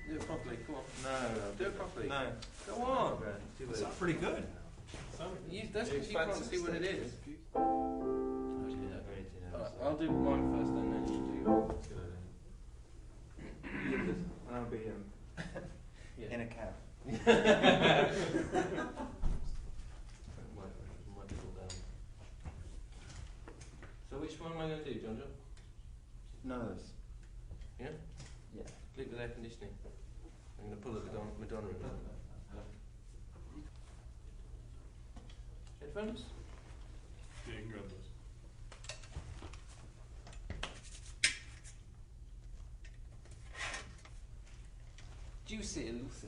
Do it properly, come on. No. Do it properly. No. Go on. It's not pretty good. That's because you can't see what it is. I'll do mine first and then you do yours. And I'll be Yeah. in a cab. Might fall down. So which one am I going to do, John? None of this. Yeah? Yeah. Sleep with air conditioning. I'm going to pull at the Madonna in there. Headphones? Yeah, you can grab those. Juicy and Lucy.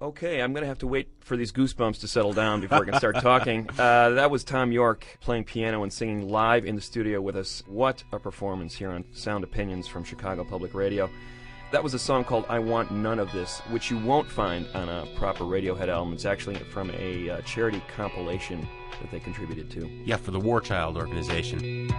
Okay, I'm going to have to wait for these goosebumps to settle down before I can start talking. That was Thom Yorke playing piano and singing live in the studio with us. What a performance here on Sound Opinions from Chicago Public Radio. That was a song called I Want None of This, which you won't find on a proper Radiohead album. It's actually from a charity compilation that they contributed to. Yeah, for the War Child organization.